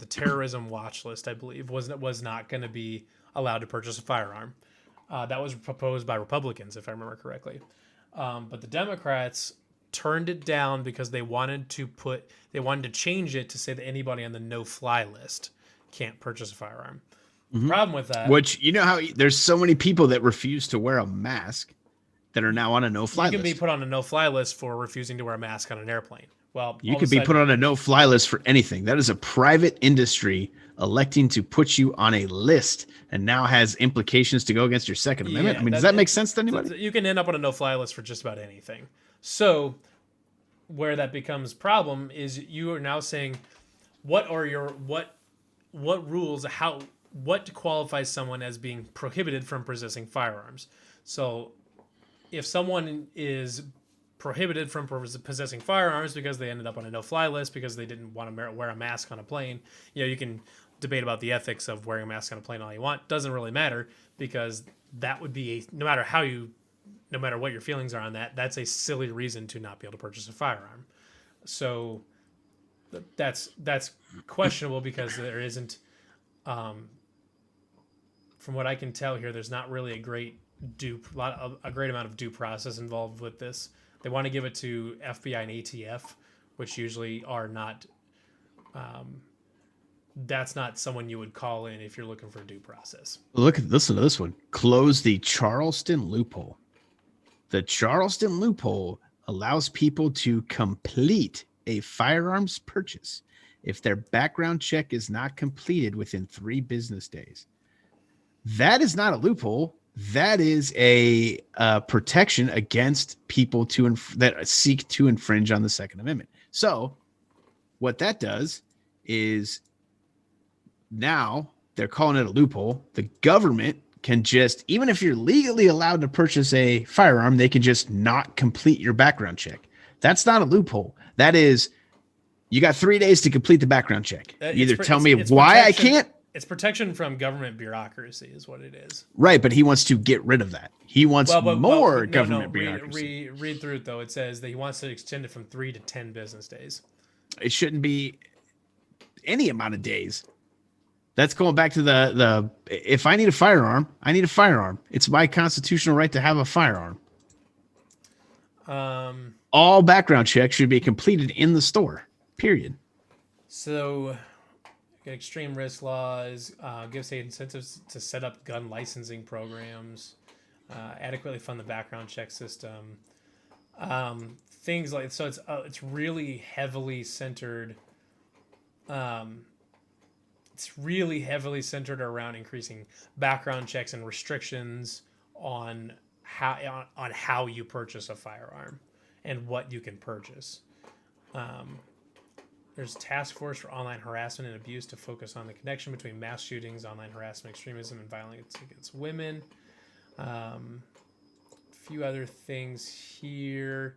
Speaker 2: terrorism watch list, I believe, was not going to be allowed to purchase a firearm. That was proposed by Republicans, if I remember correctly. But the Democrats turned it down because they wanted to change it to say that anybody on the no-fly list can't purchase a firearm. The problem with that,
Speaker 1: which you know how there's so many people that refuse to wear a mask that are now on a no-fly list.
Speaker 2: You can be put on a no-fly list for refusing to wear a mask on an airplane. Well,
Speaker 1: you could be put on a no-fly list for anything. That is a private industry electing to put you on a list, and now has implications to go against your Second Amendment. I mean, does that make sense to anybody?
Speaker 2: You can end up on a no-fly list for just about anything. So, where that becomes problem is you are now saying, what rules, what qualifies someone as being prohibited from possessing firearms? So, if someone is prohibited from possessing firearms because they ended up on a no-fly list because they didn't want to wear a mask on a plane, you can debate about the ethics of wearing a mask on a plane all you want. Doesn't really matter, because that would be no matter what your feelings are on that, that's a silly reason to not be able to purchase a firearm. So that's questionable because there isn't, from what I can tell here, there's not really a great amount of due process involved with this. They want to give it to FBI and ATF, which usually are not. That's not someone you would call in if you're looking for due process.
Speaker 1: Listen to this one. Close the Charleston loophole. The Charleston loophole allows people to complete a firearms purchase if their background check is not completed within 3 business days. That is not a loophole. That is a protection against people that seek to infringe on the Second Amendment. So what that does is, now they're calling it a loophole. The government can just, even if you're legally allowed to purchase a firearm, they can just not complete your background check. That's not a loophole. That is, you got 3 days to complete the background check. Either tell me why I can't.
Speaker 2: It's protection from government bureaucracy is what it is.
Speaker 1: Right, but he wants to get rid of that. He wants more government bureaucracy.
Speaker 2: Read through it, though. It says that he wants to extend it from 3 to 10 business days.
Speaker 1: It shouldn't be any amount of days. That's going back to the if I need a firearm, I need a firearm. It's my constitutional right to have a firearm. All background checks should be completed in the store, period.
Speaker 2: So, extreme risk laws, give state incentives to set up gun licensing programs, adequately fund the background check system. Things like, so it's really heavily centered. It's really heavily centered around increasing background checks and restrictions on how you purchase a firearm and what you can purchase. There's a task force for online harassment and abuse to focus on the connection between mass shootings, online harassment, extremism, and violence against women. A few other things here.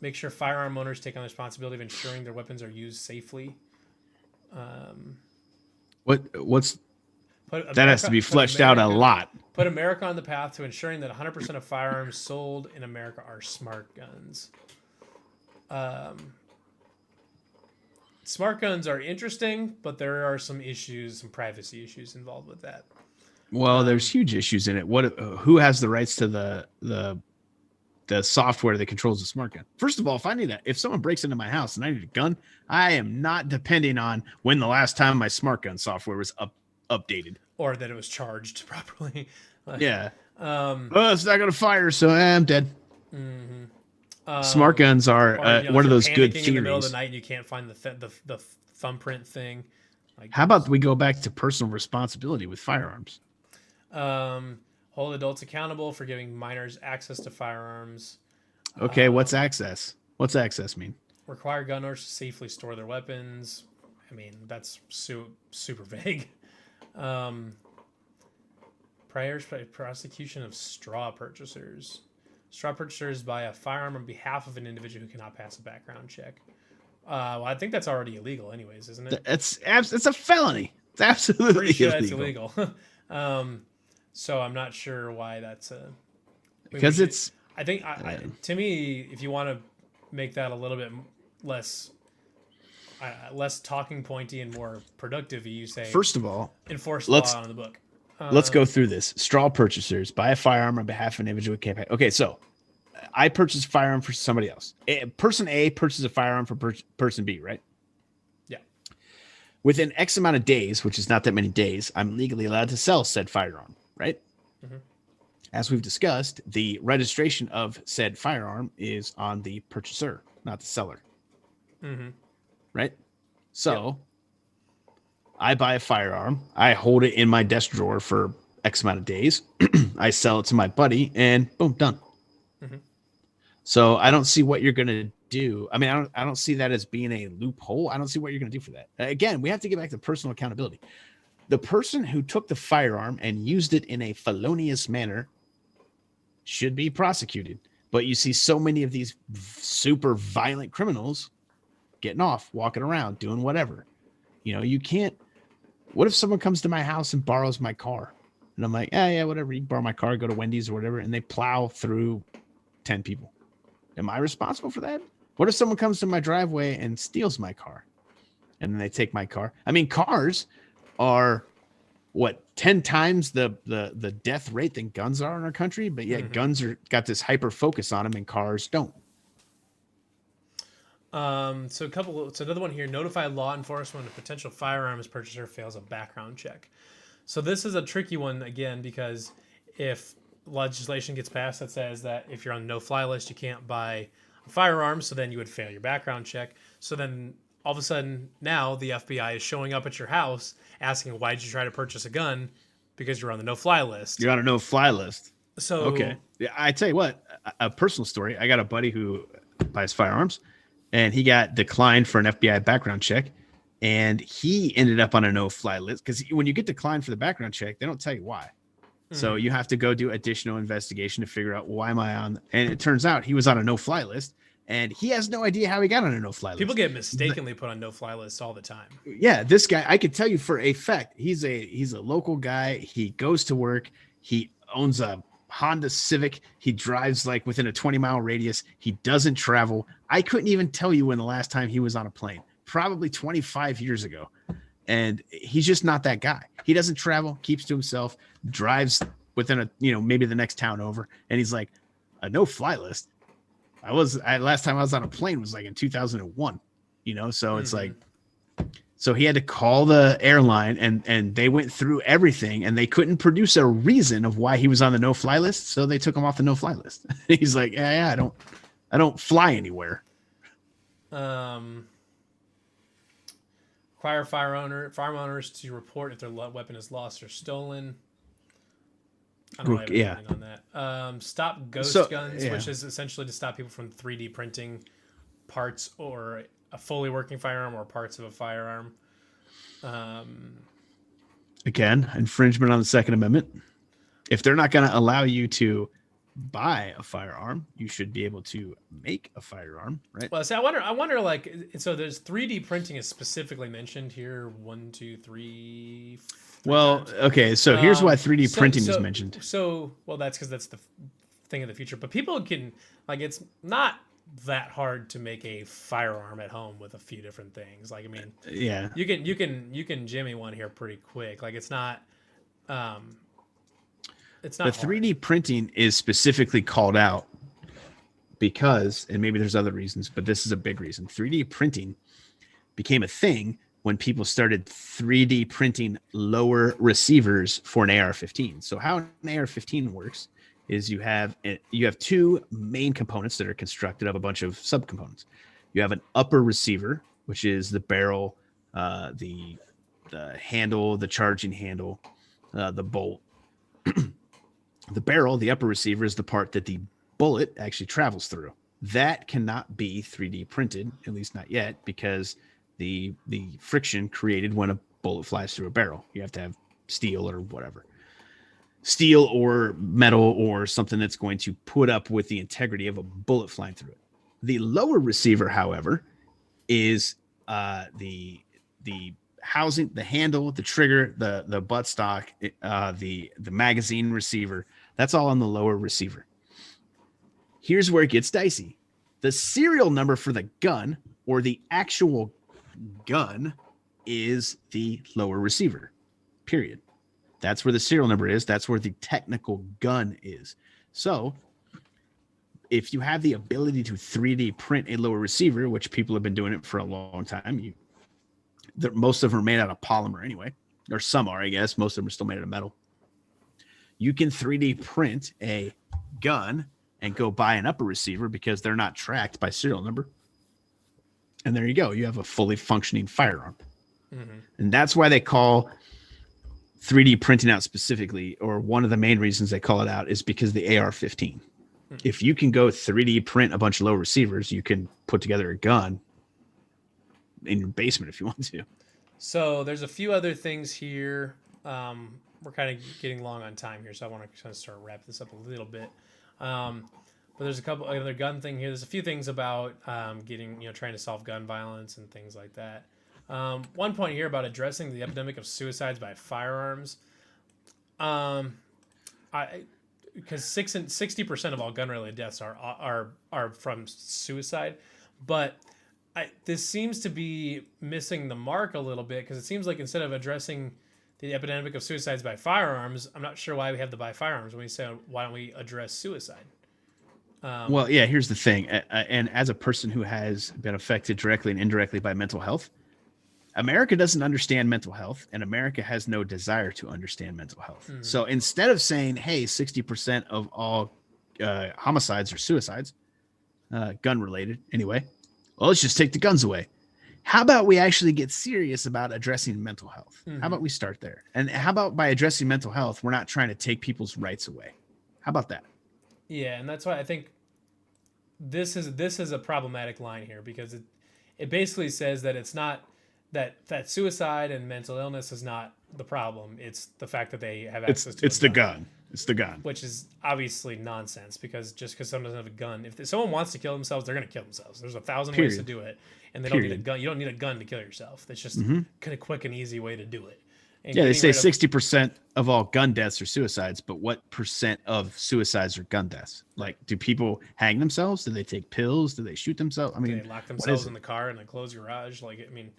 Speaker 2: Make sure firearm owners take on the responsibility of ensuring their weapons are used safely.
Speaker 1: That has to be fleshed out a lot.
Speaker 2: Put America on the path to ensuring that 100% of firearms sold in America are smart guns. Smart guns are interesting, but there are some privacy issues involved with that.
Speaker 1: Well, there's huge issues in it. Who has the rights to the software that controls the smart gun? First of all, if someone breaks into my house and I need a gun, I am not depending on when the last time my smart gun software was updated
Speaker 2: or that it was charged properly.
Speaker 1: Yeah. It's not going to fire, so I'm dead.
Speaker 2: Mm-hmm.
Speaker 1: Smart guns are
Speaker 2: Or you know,
Speaker 1: one
Speaker 2: if
Speaker 1: of
Speaker 2: you're
Speaker 1: those good
Speaker 2: panicking in the middle of the
Speaker 1: theories.
Speaker 2: night and you can't find the thumbprint thing, like
Speaker 1: How about we go back to personal responsibility with firearms?
Speaker 2: um, hold adults accountable for giving minors access to firearms.
Speaker 1: Okay, what's
Speaker 2: Um,
Speaker 1: access? What's access mean?
Speaker 2: require gun owners to safely store their weapons. I mean, that's super vague. Um, prosecution of straw purchasers. Straw purchasers buy a firearm on behalf of an individual who cannot pass a background check. Well, I think that's already illegal, anyways, isn't it?
Speaker 1: It's a felony. It's absolutely
Speaker 2: Pretty sure that's
Speaker 1: illegal
Speaker 2: illegal. um, so I'm not sure why that's a. I mean, we
Speaker 1: because
Speaker 2: should.
Speaker 1: it's
Speaker 2: I think, to me, if you want to make that a little bit less, less talking pointy and more productive, you say
Speaker 1: first of all,
Speaker 2: enforce
Speaker 1: let's
Speaker 2: law on the book.
Speaker 1: let's go through this. Straw purchasers buy a firearm on behalf of an individual campaign. Okay, so I purchased a firearm for somebody else. Person A purchases a firearm for person B, right?
Speaker 2: Yeah.
Speaker 1: Within X amount of days, which is not that many days, I'm legally allowed to sell said firearm, right?
Speaker 2: Mm-hmm.
Speaker 1: As we've discussed, the registration of said firearm is on the purchaser, not the seller.
Speaker 2: Mm-hmm.
Speaker 1: Right? So I buy a firearm. I hold it in my desk drawer for X amount of days. I sell it to my buddy and boom, done.
Speaker 2: Mm-hmm.
Speaker 1: So I don't see what you're going to do. I mean, I don't see that as being a loophole. I don't see what you're going to do for that. Again, we have to get back to personal accountability. The person who took the firearm and used it in a felonious manner should be prosecuted. But you see so many of these super violent criminals getting off, walking around, doing whatever. You know, you can't. What if someone comes to my house and borrows my car? And I'm like, yeah, whatever. You can borrow my car, go to Wendy's or whatever. And they plow through 10 people. Am I responsible for that? What if someone comes to my driveway and steals my car? And then they take my car? I mean, cars are 10 times the death rate than guns are in our country, but yet guns are got this hyper focus on them and cars don't.
Speaker 2: So another one here. Notify law enforcement when a potential firearms purchaser fails a background check. So this is a tricky one again because if legislation gets passed that says that if you're on the no-fly list, you can't buy a firearm, so then you would fail your background check. So then all of a sudden now the FBI is showing up at your house asking, why did you try to purchase a gun? Because you're on the no-fly list.
Speaker 1: You're on a no-fly list.
Speaker 2: So
Speaker 1: okay, I tell you what, a personal story. I got a buddy who buys firearms, and he got declined for an FBI background check, and he ended up on a no-fly list because when you get declined for the background check, they don't tell you why. So you have to go do additional investigation to figure out why am I on. And it turns out he was on a no-fly list, and he has no idea how he got on a no-fly list.
Speaker 2: People get mistakenly put on no-fly lists all the time.
Speaker 1: Yeah, this guy, I could tell you for a fact, he's a local guy. He goes to work. He owns a Honda Civic. He drives like within a 20-mile radius. He doesn't travel. I couldn't even tell you when the last time he was on a plane. Probably 25 years ago. And he's just not that guy. He doesn't travel, keeps to himself, drives within maybe the next town over. And he's like, a no-fly list. Last time I was on a plane was like in 2001, so it's like, so he had to call the airline and they went through everything and they couldn't produce a reason of why he was on the no-fly list. So they took him off the no-fly list. He's like, I don't fly anywhere.
Speaker 2: Require firearm owners to report if their weapon is lost or stolen. I don't really have anything on that. Stop ghost guns, which is essentially to stop people from 3D printing parts or a fully working firearm or parts of a firearm.
Speaker 1: Again, infringement on the Second Amendment. If they're not going to allow you to buy a firearm, you should be able to make a firearm, right?
Speaker 2: Well, see, I wonder, like, so there's 3D printing is specifically mentioned here. 1, 2, 3.
Speaker 1: Well,
Speaker 2: times.
Speaker 1: Okay, so here's why 3D printing is mentioned.
Speaker 2: So, well, that's because that's the thing of the future. But people can, like, it's not that hard to make a firearm at home with a few different things. Like, I mean,
Speaker 1: yeah,
Speaker 2: you can jimmy one here pretty quick. Like, it's not. It's not.
Speaker 1: The 3D printing is specifically called out because, and maybe there's other reasons, but this is a big reason. 3D printing became a thing when people started 3D printing lower receivers for an AR-15. So how an AR-15 works is you have two main components that are constructed of a bunch of subcomponents. You have an upper receiver, which is the barrel, the handle, the charging handle, the bolt. The barrel, the upper receiver, is the part that the bullet actually travels through. That cannot be 3D printed, at least not yet, because the friction created when a bullet flies through a barrel. You have to have steel or whatever. Steel or metal or something that's going to put up with the integrity of a bullet flying through it. The lower receiver, however, is the housing, the handle, the trigger, the buttstock, the magazine receiver. That's all on the lower receiver. Here's where it gets dicey. The serial number for the gun, or the actual gun, is the lower receiver, period. That's where the serial number is. That's where the technical gun is. So if you have the ability to 3D print a lower receiver, which people have been doing it for a long time, most of them are made out of polymer anyway, or some are, I guess. Most of them are still made out of metal. You can 3D print a gun and go buy an upper receiver because they're not tracked by serial number. And there you go. You have a fully functioning firearm. Mm-hmm. And that's why they call 3D printing out specifically, or one of the main reasons they call it out, is because the AR-15. Mm-hmm. If you can go 3D print a bunch of low receivers, you can put together a gun in your basement if you want to.
Speaker 2: So there's a few other things here. We're kind of getting long on time here, so I want to kind of start wrap this up a little bit. But there's a couple other gun thing here. There's a few things about trying to solve gun violence and things like that. One point here about addressing the epidemic of suicides by firearms. Because 60% of all gun-related deaths are from suicide, but this seems to be missing the mark a little bit, because it seems like instead of addressing the epidemic of suicides by firearms, I'm not sure why we have the by firearms when we say, why don't we address suicide?
Speaker 1: Well, yeah, here's the thing. And as a person who has been affected directly and indirectly by mental health, America doesn't understand mental health, and America has no desire to understand mental health. Mm-hmm. So instead of saying, hey, 60% of all homicides are suicides, gun related anyway, well, let's just take the guns away. How about we actually get serious about addressing mental health? Mm-hmm. How about we start there? And how about by addressing mental health, we're not trying to take people's rights away? How about that?
Speaker 2: Yeah, and that's why I think this is a problematic line here, because it basically says that it's not that suicide and mental illness is not the problem. It's the fact that they have access to
Speaker 1: it's the gun. It's the gun.
Speaker 2: Which is obviously nonsense, because just because someone doesn't have a gun, if someone wants to kill themselves, they're going to kill themselves. There's 1,000 ways to do it, and they don't need a gun. You don't need a gun to kill yourself. That's just kind of quick and easy way to do it. And
Speaker 1: yeah, they say 60% of all gun deaths are suicides, but what percent of suicides are gun deaths? Like, do people hang themselves? Do they take pills? Do they shoot themselves? I mean,
Speaker 2: do they lock themselves in the car in a closed garage? Like, I mean,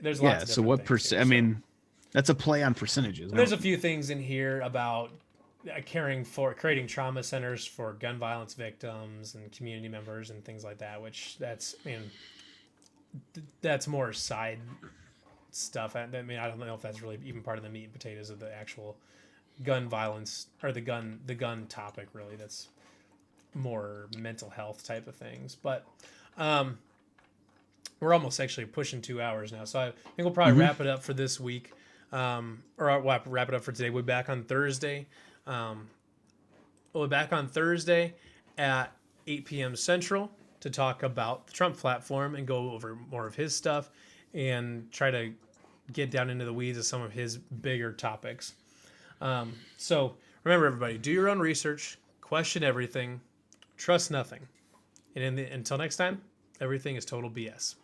Speaker 2: there's lots of
Speaker 1: so what percent? I mean, that's a play on percentages.
Speaker 2: There's a few things in here about creating trauma centers for gun violence victims and community members and things like that, which that's more side stuff. I mean, I don't know if that's really even part of the meat and potatoes of the actual gun violence or the gun topic. Really, that's more mental health type of things. But we're almost actually pushing 2 hours now, so I think we'll probably wrap it up for this week, or we'll wrap it up for today. We'll be back on Thursday. We'll be back on Thursday at 8 p.m. Central to talk about the Trump platform and go over more of his stuff and try to get down into the weeds of some of his bigger topics. So remember, everybody, do your own research, question everything, trust nothing. And until next time, everything is total BS.